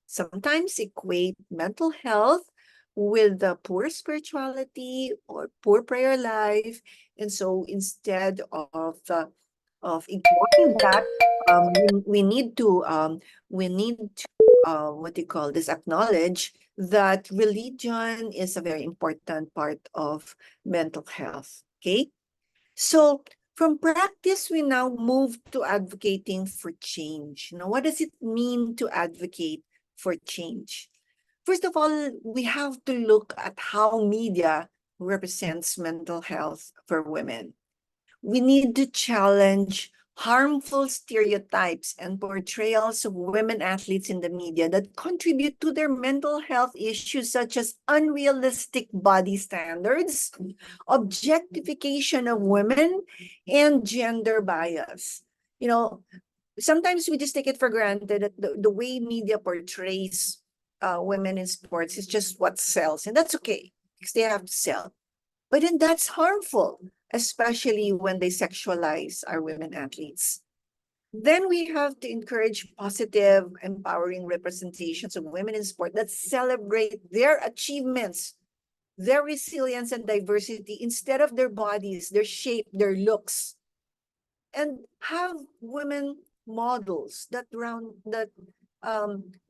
S3: sometimes equate mental health with poor spirituality or poor prayer life. And so instead of ignoring that, we need to what do you call this, acknowledge that religion is a very important part of mental health. Okay, so from practice, we now move to advocating for change. Now, what does it mean to advocate for change? First of all, we have to look at how media represents mental health for women. We need to challenge harmful stereotypes and portrayals of women athletes in the media that contribute to their mental health issues, such as unrealistic body standards, objectification of women, and gender bias. Sometimes we just take it for granted that the way media portrays women in sports is just what sells, and that's okay because they have to sell. But then that's harmful, especially when they sexualize our women athletes. Then we have to encourage positive, empowering representations of women in sport that celebrate their achievements, their resilience and diversity, instead of their bodies, their shape, their looks. And have women models that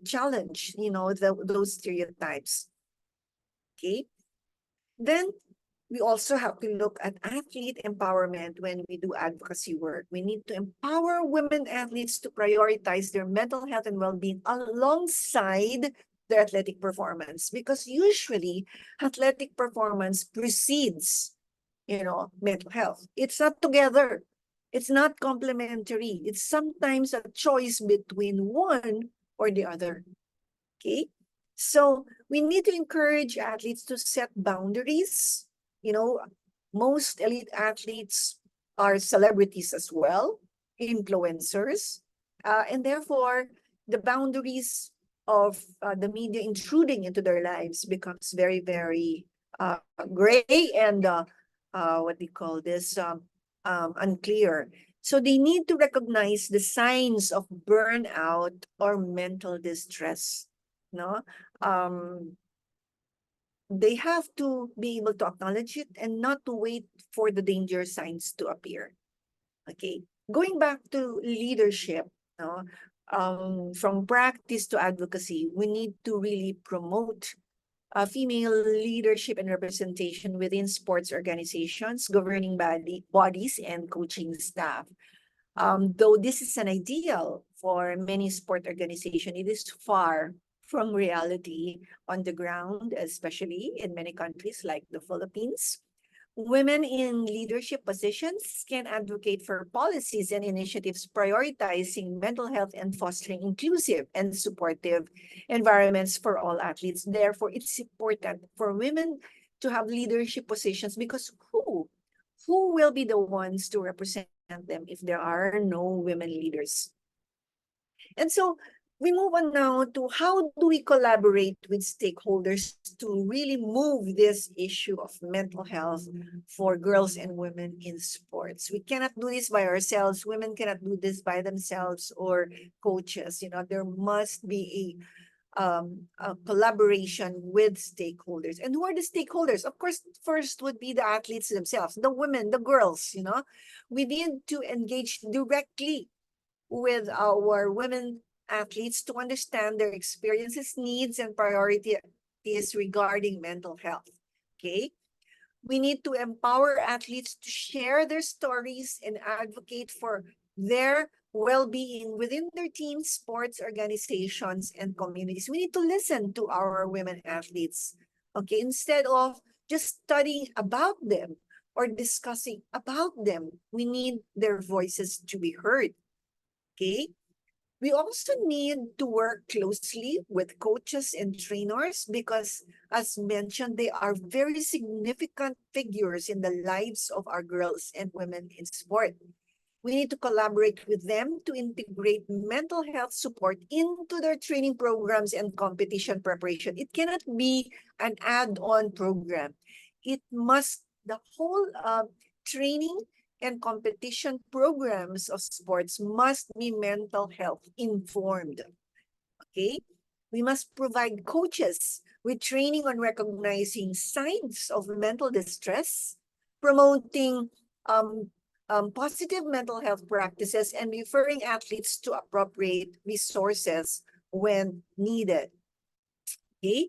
S3: challenge, those stereotypes. Okay. Then we also have to look at athlete empowerment when we do advocacy work. We need to empower women athletes to prioritize their mental health and well-being alongside their athletic performance, because usually athletic performance precedes, mental health. It's not together. It's not complementary. It's sometimes a choice between one or the other. Okay? So we need to encourage athletes to set boundaries. Most elite athletes are celebrities as well, influencers, and therefore the boundaries of the media intruding into their lives becomes very, very gray and what do you call this, unclear. So they need to recognize the signs of burnout or mental distress. No, they have to be able to acknowledge it and not to wait for the danger signs to appear. Okay, going back to leadership, no, from practice to advocacy, we need to really promote female leadership and representation within sports organizations, governing bodies, and coaching staff. Though this is an ideal for many sport organizations, it is far from reality on the ground, especially in many countries like the Philippines. Women in leadership positions can advocate for policies and initiatives prioritizing mental health and fostering inclusive and supportive environments for all athletes. Therefore, it's important for women to have leadership positions, because who will be the ones to represent them if there are no women leaders? And so we move on now to how do we collaborate with stakeholders to really move this issue of mental health for girls and women in sports. We cannot do this by ourselves. Women cannot do this by themselves, or coaches. There must be a collaboration with stakeholders. And who are the stakeholders? Of course, first would be the athletes themselves, the women, the girls. We need to engage directly with our women athletes to understand their experiences, needs, and priorities regarding mental health. Okay? We need to empower athletes to share their stories and advocate for their well-being within their teams, sports organizations, and communities. We need to listen to our women athletes, okay, instead of just studying about them or discussing about them. We need their voices to be heard, okay? We also need to work closely with coaches and trainers because, as mentioned, they are very significant figures in the lives of our girls and women in sport. We need to collaborate with them to integrate mental health support into their training programs and competition preparation. It cannot be an add-on program. The whole training and competition programs of sports must be mental health informed. Okay? We must provide coaches with training on recognizing signs of mental distress, promoting positive mental health practices, and referring athletes to appropriate resources when needed. Okay?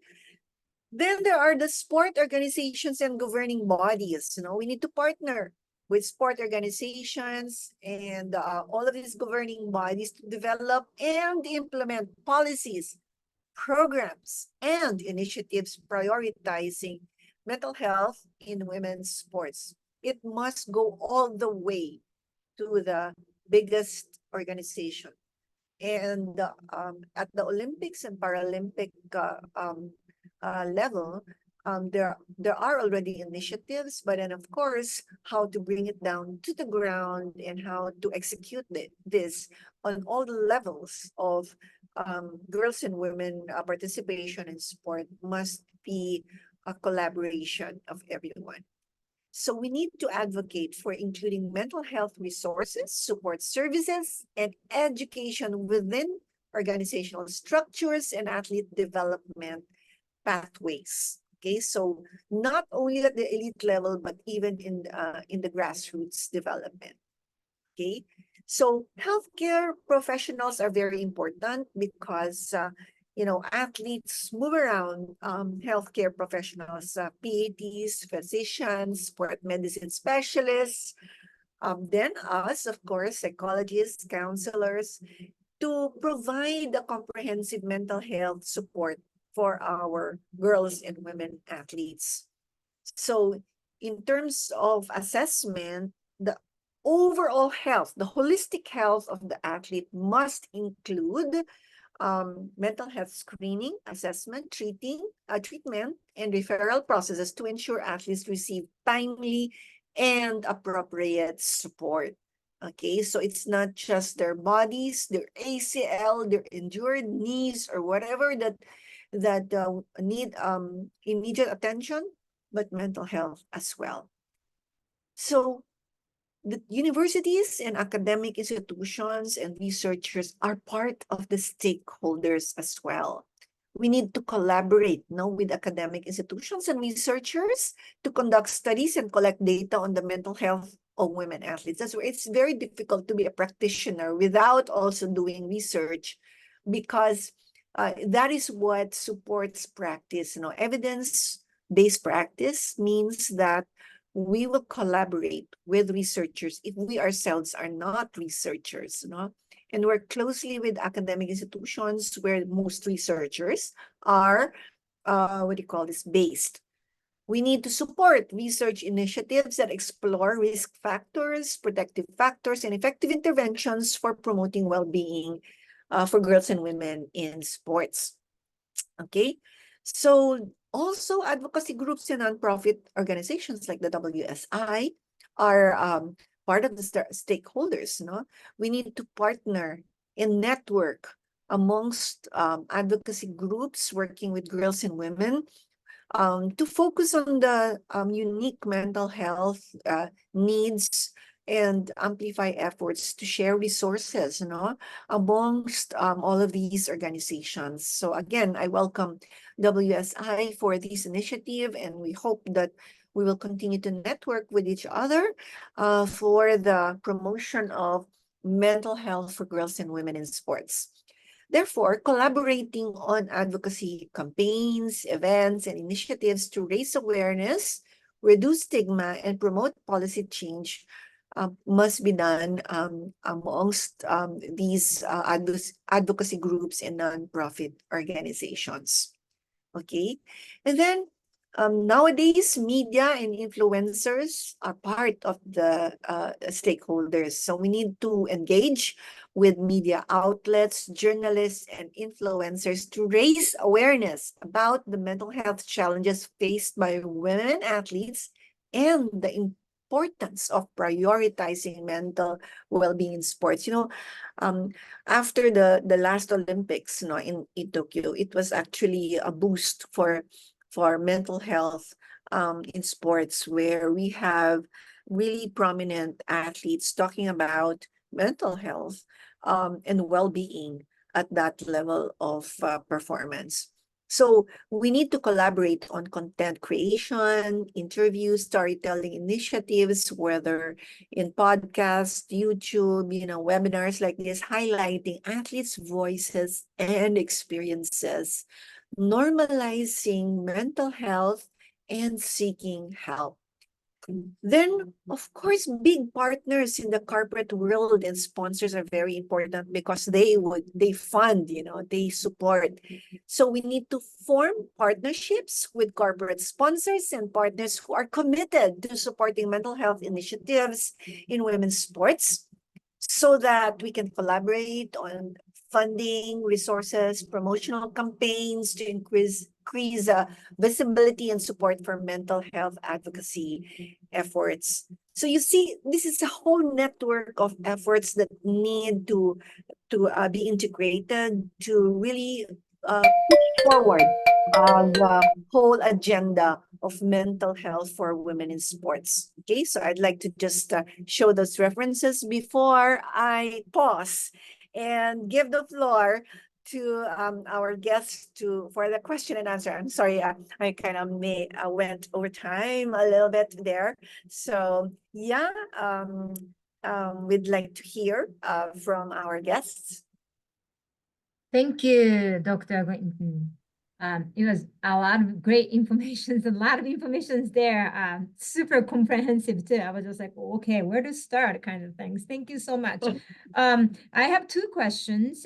S3: Then there are the sport organizations and governing bodies. We need to partner with sport organizations and all of these governing bodies to develop and implement policies, programs, and initiatives prioritizing mental health in women's sports. It must go all the way to the biggest organization. And at the Olympics and Paralympic level, there are already initiatives, but then of course, how to bring it down to the ground and how to execute this on all the levels of girls and women participation in sport must be a collaboration of everyone. So we need to advocate for including mental health resources, support services, and education within organizational structures and athlete development pathways. Okay, so not only at the elite level, but even in the grassroots development. Okay, so healthcare professionals are very important because athletes move around, healthcare professionals, PATs, physicians, sport medicine specialists, then us, of course, psychologists, counselors, to provide a comprehensive mental health support for our girls and women athletes. So in terms of assessment, the overall health, the holistic health of the athlete must include mental health screening, assessment, treatment, and referral processes to ensure athletes receive timely and appropriate support. Okay, so it's not just their bodies, their ACL, their injured knees, or whatever that need immediate attention, but mental health as well. So the universities and academic institutions and researchers are part of the stakeholders as well. We need to collaborate with academic institutions and researchers to conduct studies and collect data on the mental health of women athletes. That's why it's very difficult to be a practitioner without also doing research, because that is what supports practice. Evidence-based practice means that we will collaborate with researchers if we ourselves are not researchers, and work closely with academic institutions where most researchers are, based. We need to support research initiatives that explore risk factors, protective factors, and effective interventions for promoting well-being for girls and women in sports. Okay, so also advocacy groups and nonprofit organizations like the WSI are part of the stakeholders. We need to partner and network amongst advocacy groups working with girls and women to focus on the unique mental health needs and amplify efforts to share resources, amongst all of these organizations. So again, I welcome WSI for this initiative, and we hope that we will continue to network with each other for the promotion of mental health for girls and women in sports. Therefore, collaborating on advocacy campaigns, events, and initiatives to raise awareness, reduce stigma, and promote policy change must be done amongst these advocacy groups and nonprofit organizations. Okay, and then nowadays, media and influencers are part of the stakeholders. So we need to engage with media outlets, journalists, and influencers to raise awareness about the mental health challenges faced by women athletes and the importance of prioritizing mental well-being in sports. After the last Olympics, in Tokyo, it was actually a boost for mental health in sports, where we have really prominent athletes talking about mental health and well-being at that level of performance. So we need to collaborate on content creation, interviews, storytelling initiatives, whether in podcasts, YouTube, webinars like this, highlighting athletes' voices and experiences, normalizing mental health, and seeking help. Then, of course, big partners in the corporate world and sponsors are very important, because they fund, they support. So we need to form partnerships with corporate sponsors and partners who are committed to supporting mental health initiatives in women's sports, so that we can collaborate on funding, resources, promotional campaigns to increase visibility and support for mental health advocacy efforts. So you see, this is a whole network of efforts that need to be integrated to really push forward the whole agenda of mental health for women in sports. Okay, so I'd like to just show those references before I pause and give the floor to our guests for the question and answer. I'm sorry, I kind of went over time a little bit there. So yeah, we'd like to hear from our guests.
S1: Thank you, Dr. Gwynton. It was a lot of great information, a lot of information there. Super comprehensive too. I was just like, okay, where to start kind of things. Thank you so much. I have two questions.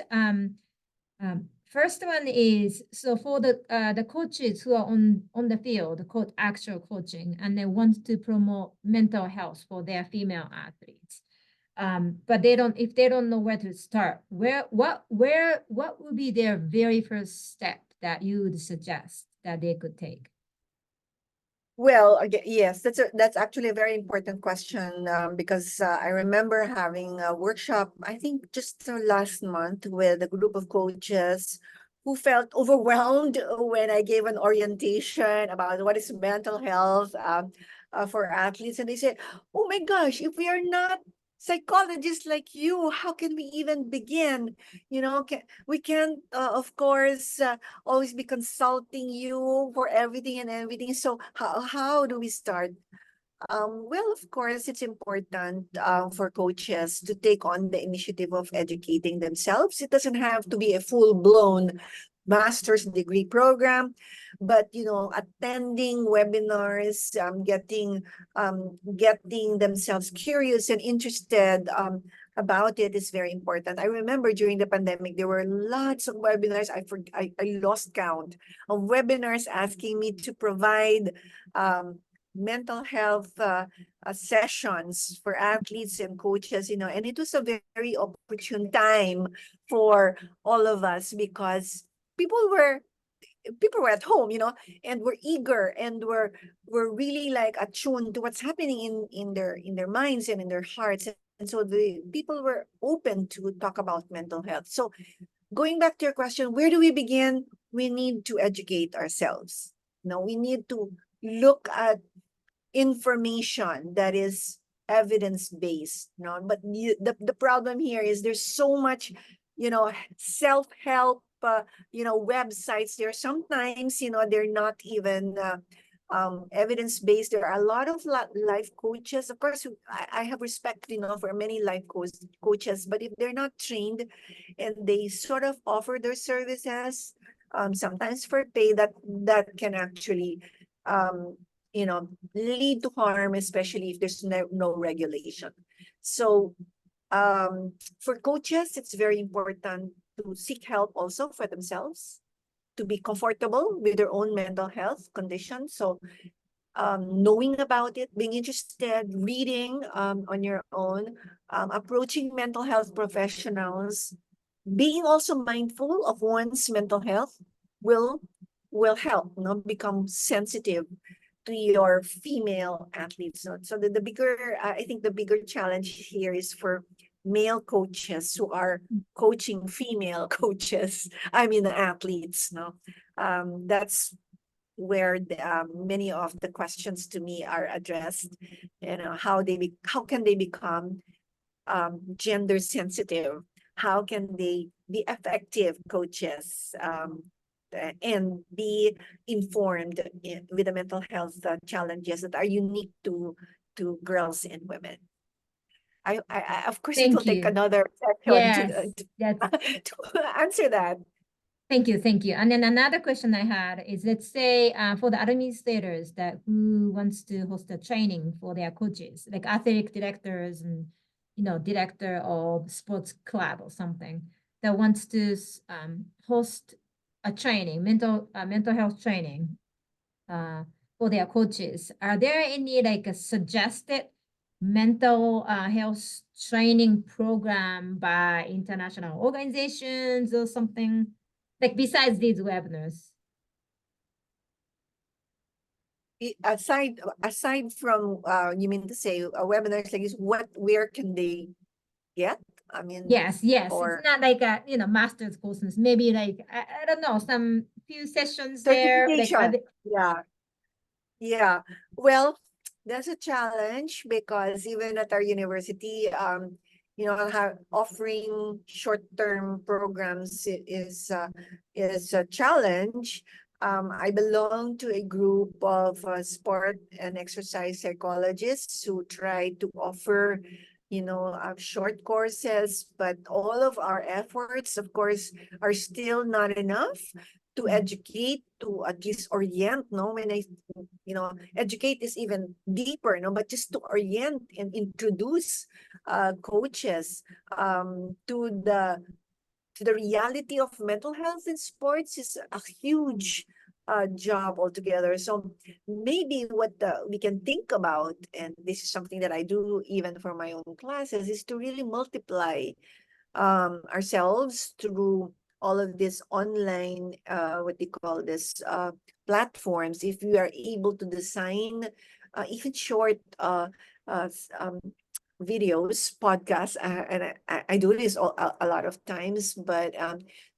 S1: First one is, so for the coaches who are on the field, actual coaching, and they want to promote mental health for their female athletes. But if they don't know where to start, what would be their very first step that you would suggest that they could take?
S3: Well, again, yes, that's actually a very important question, because I remember having a workshop, I think just last month, with a group of coaches who felt overwhelmed when I gave an orientation about what is mental health for athletes, and they said, "Oh my gosh, if we are not psychologists like you, how can we even begin? We can't, of course." Always be consulting you for everything and everything. So how do we start? Well, of course, it's important for coaches to take on the initiative of educating themselves. It doesn't have to be a full-blown master's degree program, but attending webinars, getting themselves curious and interested about it is very important. I remember during the pandemic, there were lots of webinars. I lost count of webinars asking me to provide mental health sessions for athletes and coaches, and it was a very opportune time for all of us, because people were at home, and were eager, and were really like attuned to what's happening in their minds and in their hearts. And so the people were open to talk about mental health. So going back to your question, where do we begin? We need to educate ourselves. We need to look at information that is evidence-based. But the problem here is there's so much, self-help, websites there. Sometimes, they're not even evidence-based. There are a lot of life coaches. Of course, I have respect, for many life coaches, but if they're not trained and they sort of offer their services, sometimes for pay, that can actually, lead to harm, especially if there's no regulation. So for coaches, it's very important to seek help also for themselves, to be comfortable with their own mental health condition. So knowing about it, being interested, reading on your own, approaching mental health professionals, being also mindful of one's mental health will help, become sensitive to your female athletes. So the bigger, I think the bigger challenge here is for male coaches who are coaching female coaches, I mean athletes. That's where many of the questions to me are addressed. How can they become gender sensitive? How can they be effective coaches? And be informed with the mental health challenges that are unique to girls and women. Of course, it will
S1: Thank
S3: take
S1: you.
S3: another session
S1: Yes,
S3: to answer that.
S1: Thank you, thank you. And then another question I had is, let's say for the administrators who wants to host a training for their coaches, like athletic directors and director of sports club or something, that wants to host a training, mental health training for their coaches. Are there any like a suggested mental health training program by international organizations or something, like besides these webinars?
S3: Aside from you mean to say webinars like this, where can they get? I mean,
S1: Yes,
S3: or
S1: it's not like a master's courses, maybe like I don't know, some few sessions there, like
S3: certification. Yeah. Well, that's a challenge, because even at our university, offering short-term programs is a challenge. I belong to a group of sport and exercise psychologists who try to offer short courses, but all of our efforts, of course, are still not enough to educate, to at least orient, no? When educate is even deeper, no? But just to orient and introduce coaches to the reality of mental health in sports is a huge job altogether. So maybe what we can think about, and this is something that I do even for my own classes, is to really multiply ourselves through all of this online, what they call this, platforms. If we are able to design even short videos, podcasts, and I do this a lot of times, but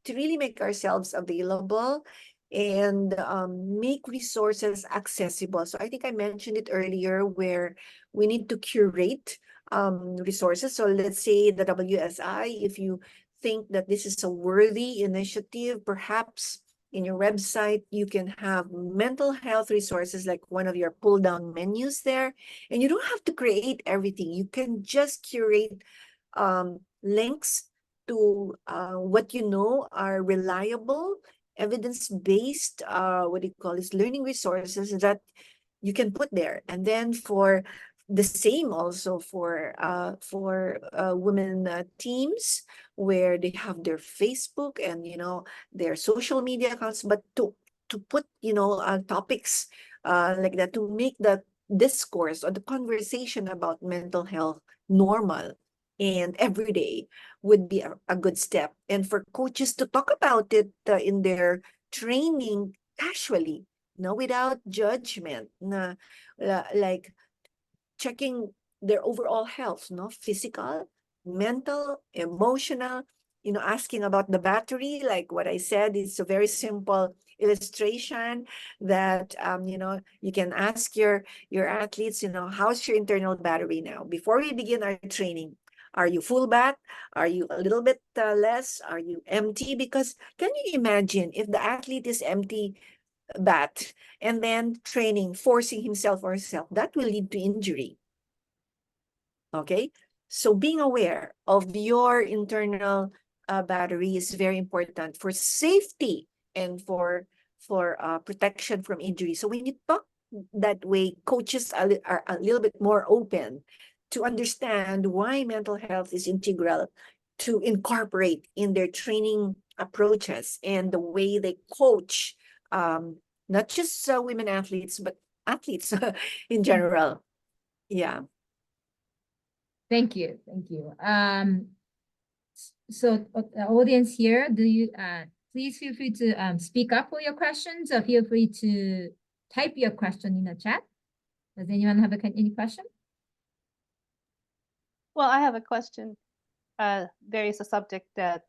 S3: to really make ourselves available and make resources accessible. So I think I mentioned it earlier where we need to curate resources. So let's say the WSI, if you think that this is a worthy initiative, perhaps in your website, you can have mental health resources like one of your pull down menus there. And you don't have to create everything. You can just curate links to what you know are reliable, evidence-based, what do you call this, learning resources that you can put there. And then for the same also for women teams where they have their Facebook and their social media accounts, but to put topics like that, to make the discourse or the conversation about mental health normal and everyday would be a good step. And for coaches to talk about it in their training casually, without judgment, like checking their overall health, physical, mental, emotional, asking about the battery, like what I said, it's a very simple illustration that, you can ask your athletes, how's your internal battery now? Before we begin our training, are you full bat? Are you a little bit less? Are you empty? Because can you imagine if the athlete is empty bat and then training, forcing himself or herself, that will lead to injury. Okay, so being aware of your internal battery is very important for safety and for protection from injury. So when you talk that way, coaches are a little bit more open to understand why mental health is integral to incorporate in their training approaches and the way they coach, not just women athletes, but athletes in general. Yeah.
S1: Thank you. Thank you. So the audience here, do you please feel free to speak up for your questions, or feel free to type your question in the chat. Does anyone have any question?
S2: Well, I have a question. There is a subject that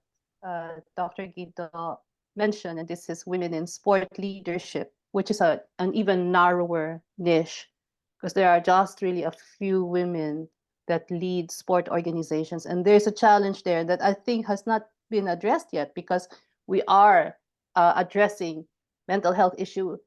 S2: Dr. Guido mentioned, and this is women in sport leadership, which is an even narrower niche, because there are just really a few women that lead sport organizations. And there's a challenge there that I think has not been addressed yet, because we are addressing mental health issue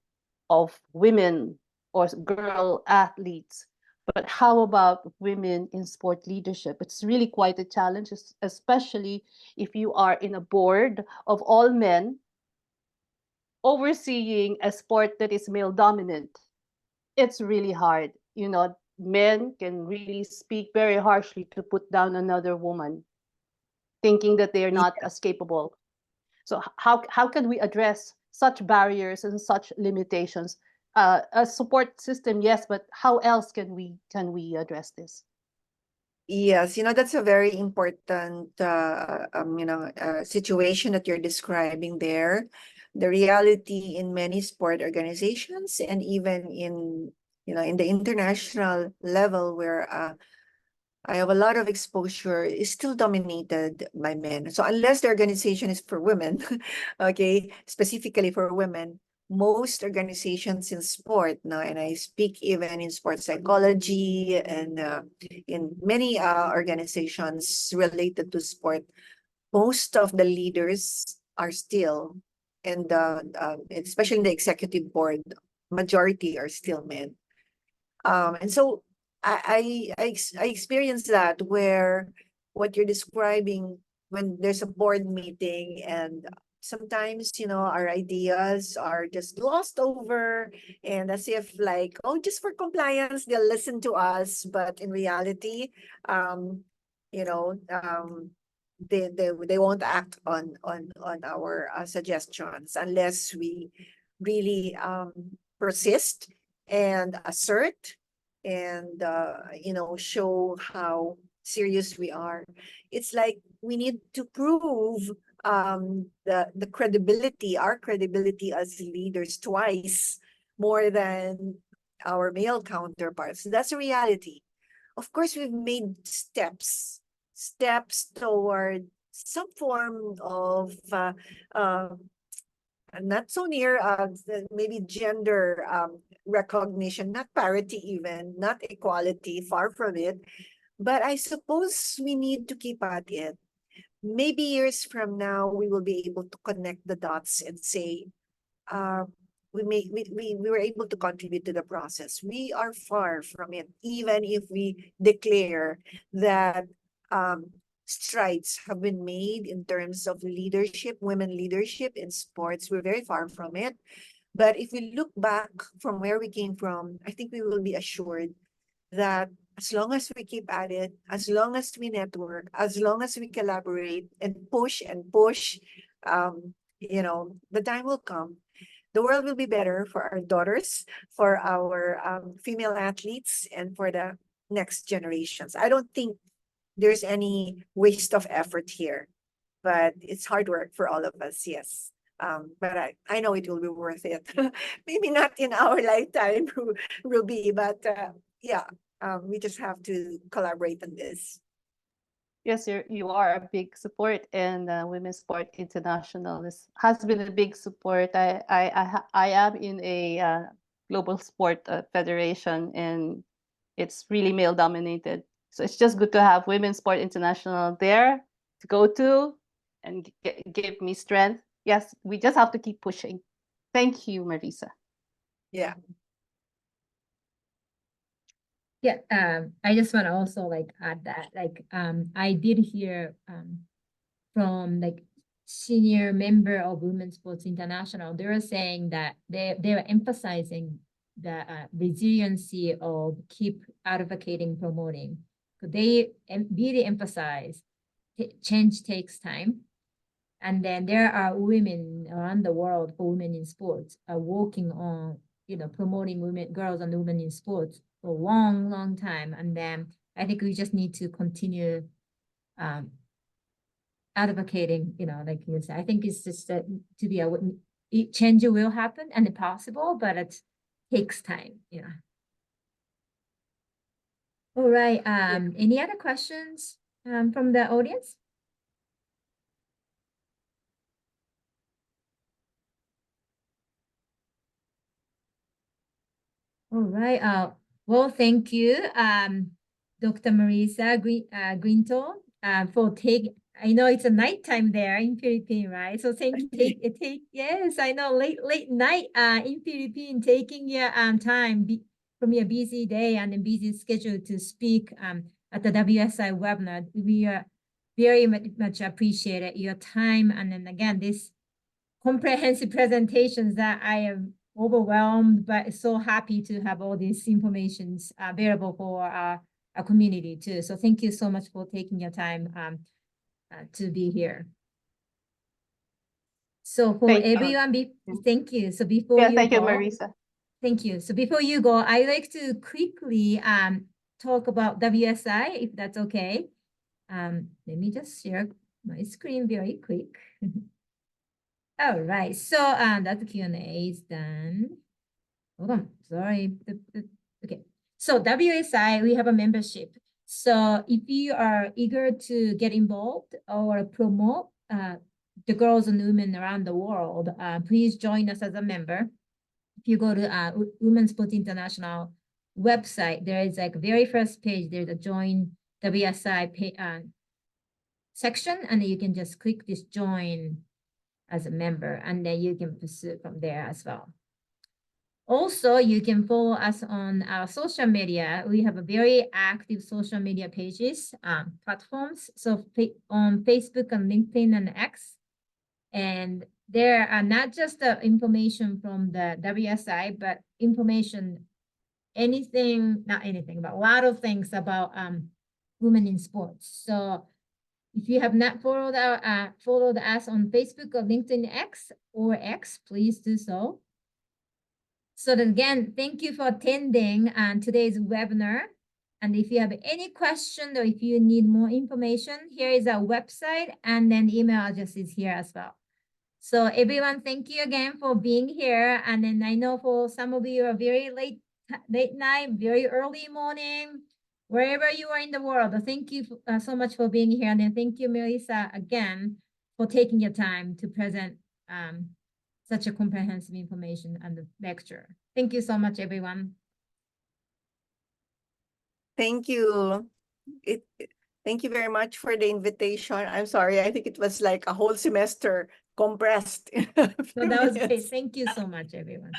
S2: of women or girl athletes. But how about women in sport leadership? It's really quite a challenge, especially if you are in a board of all men overseeing a sport that is male dominant. It's really hard. Men can really speak very harshly to put down another woman, thinking that they are not as capable. So how can we address such barriers and such limitations? A support system, yes, but how else can we address this?
S3: Yes, that's a very important situation that you're describing there. The reality in many sport organizations and even in the international level where I have a lot of exposure is still dominated by men. So unless the organization is for women, okay, specifically for women, most organizations in sport now, and I speak even in sports psychology and in many organizations related to sport, most of the leaders are still, and especially in the executive board, majority are still men. And so I experienced that where what you're describing when there's a board meeting and sometimes, our ideas are just glossed over and as if like, oh, just for compliance, they'll listen to us. But in reality, you know, um, they won't act on our suggestions unless we really persist and assert and show how serious we are. It's like we need to prove the credibility, our credibility as leaders twice more than our male counterparts. That's a reality. Of course, we've made steps toward some form of not so near maybe gender recognition, not parity even, not equality, far from it. But I suppose we need to keep at it. Maybe years from now, we will be able to connect the dots and say, uh, we were able to contribute to the process. We are far from it, even if we declare that um, strides have been made in terms of leadership, women leadership in sports. We're very far from it. But if we look back from where we came from, I think we will be assured that as long as we keep at it, as long as we network, as long as we collaborate and push, the time will come. The world will be better for our daughters, for our female athletes, and for the next generations. I don't think there's any waste of effort here, but it's hard work for all of us, yes. But I know it will be worth it. Maybe not in our lifetime, Ruby, but yeah, we just have to collaborate on this.
S2: Yes, you are a big support, and Women's Sport International has been a big support. I am in a global sport federation, and it's really male dominated. So it's just good to have Women's Sport International there to go to and give me strength. Yes, we just have to keep pushing. Thank you, Marisa.
S3: Yeah.
S1: Yeah, I just want to also like add that I did hear from like senior member of Women's Sports International. They were saying that they were emphasizing the resiliency of keep advocating, promoting. So they really emphasize change takes time. And then there are women around the world for women in sports are working on, promoting women, girls and women in sports for a long, long time. And then I think we just need to continue advocating, like you said. I think it's just to be a change will happen and it's possible, but it takes time, All right. Any other questions from the audience? All right. Well, thank you, Dr. Marisa Grinto, for taking. I know it's a nighttime there in Philippines, right? So yes, I know late night in Philippines, taking your time from your busy day and a busy schedule to speak at the WSI webinar. We are very much appreciate your time, and then again this comprehensive presentations that I am overwhelmed, but so happy to have all these informations available for our community too. So thank you so much for taking your time to be here. So for
S2: Thank
S1: everyone, thank you. So before
S2: yeah,
S1: you
S2: thank you,
S1: go,
S2: Marisa.
S1: thank you. So before you go, I'd like to quickly talk about WSI, if that's okay. Let me just share my screen very quick. All right, so that Q&A is done. Hold on, sorry. Okay, so WSI, we have a membership. So if you are eager to get involved or promote the girls and women around the world, please join us as a member. If you go to Women's Sports International website, there is like very first page, there's a join WSI section, and you can just click this join as a member, and then you can pursue from there as well. Also, you can follow us on our social media. We have a very active social media pages, platforms. So on Facebook and LinkedIn and X. And there are not just the information from the WSI, but information, not anything, but a lot of things about women in sports. So if you have not followed us on Facebook or LinkedIn X, please do so. So then again, thank you for attending today's webinar. And if you have any question or if you need more information, here is our website, and then email address is here as well. So everyone, thank you again for being here. And then I know for some of you are very late night, very early morning, wherever you are in the world. Thank you so much for being here. And then thank you, Melissa, again, for taking your time to present such a comprehensive information and the lecture. Thank you so much, everyone.
S3: Thank you. Thank you very much for the invitation. I'm sorry, I think it was like a whole semester compressed.
S1: So that was great. Thank you so much, everyone.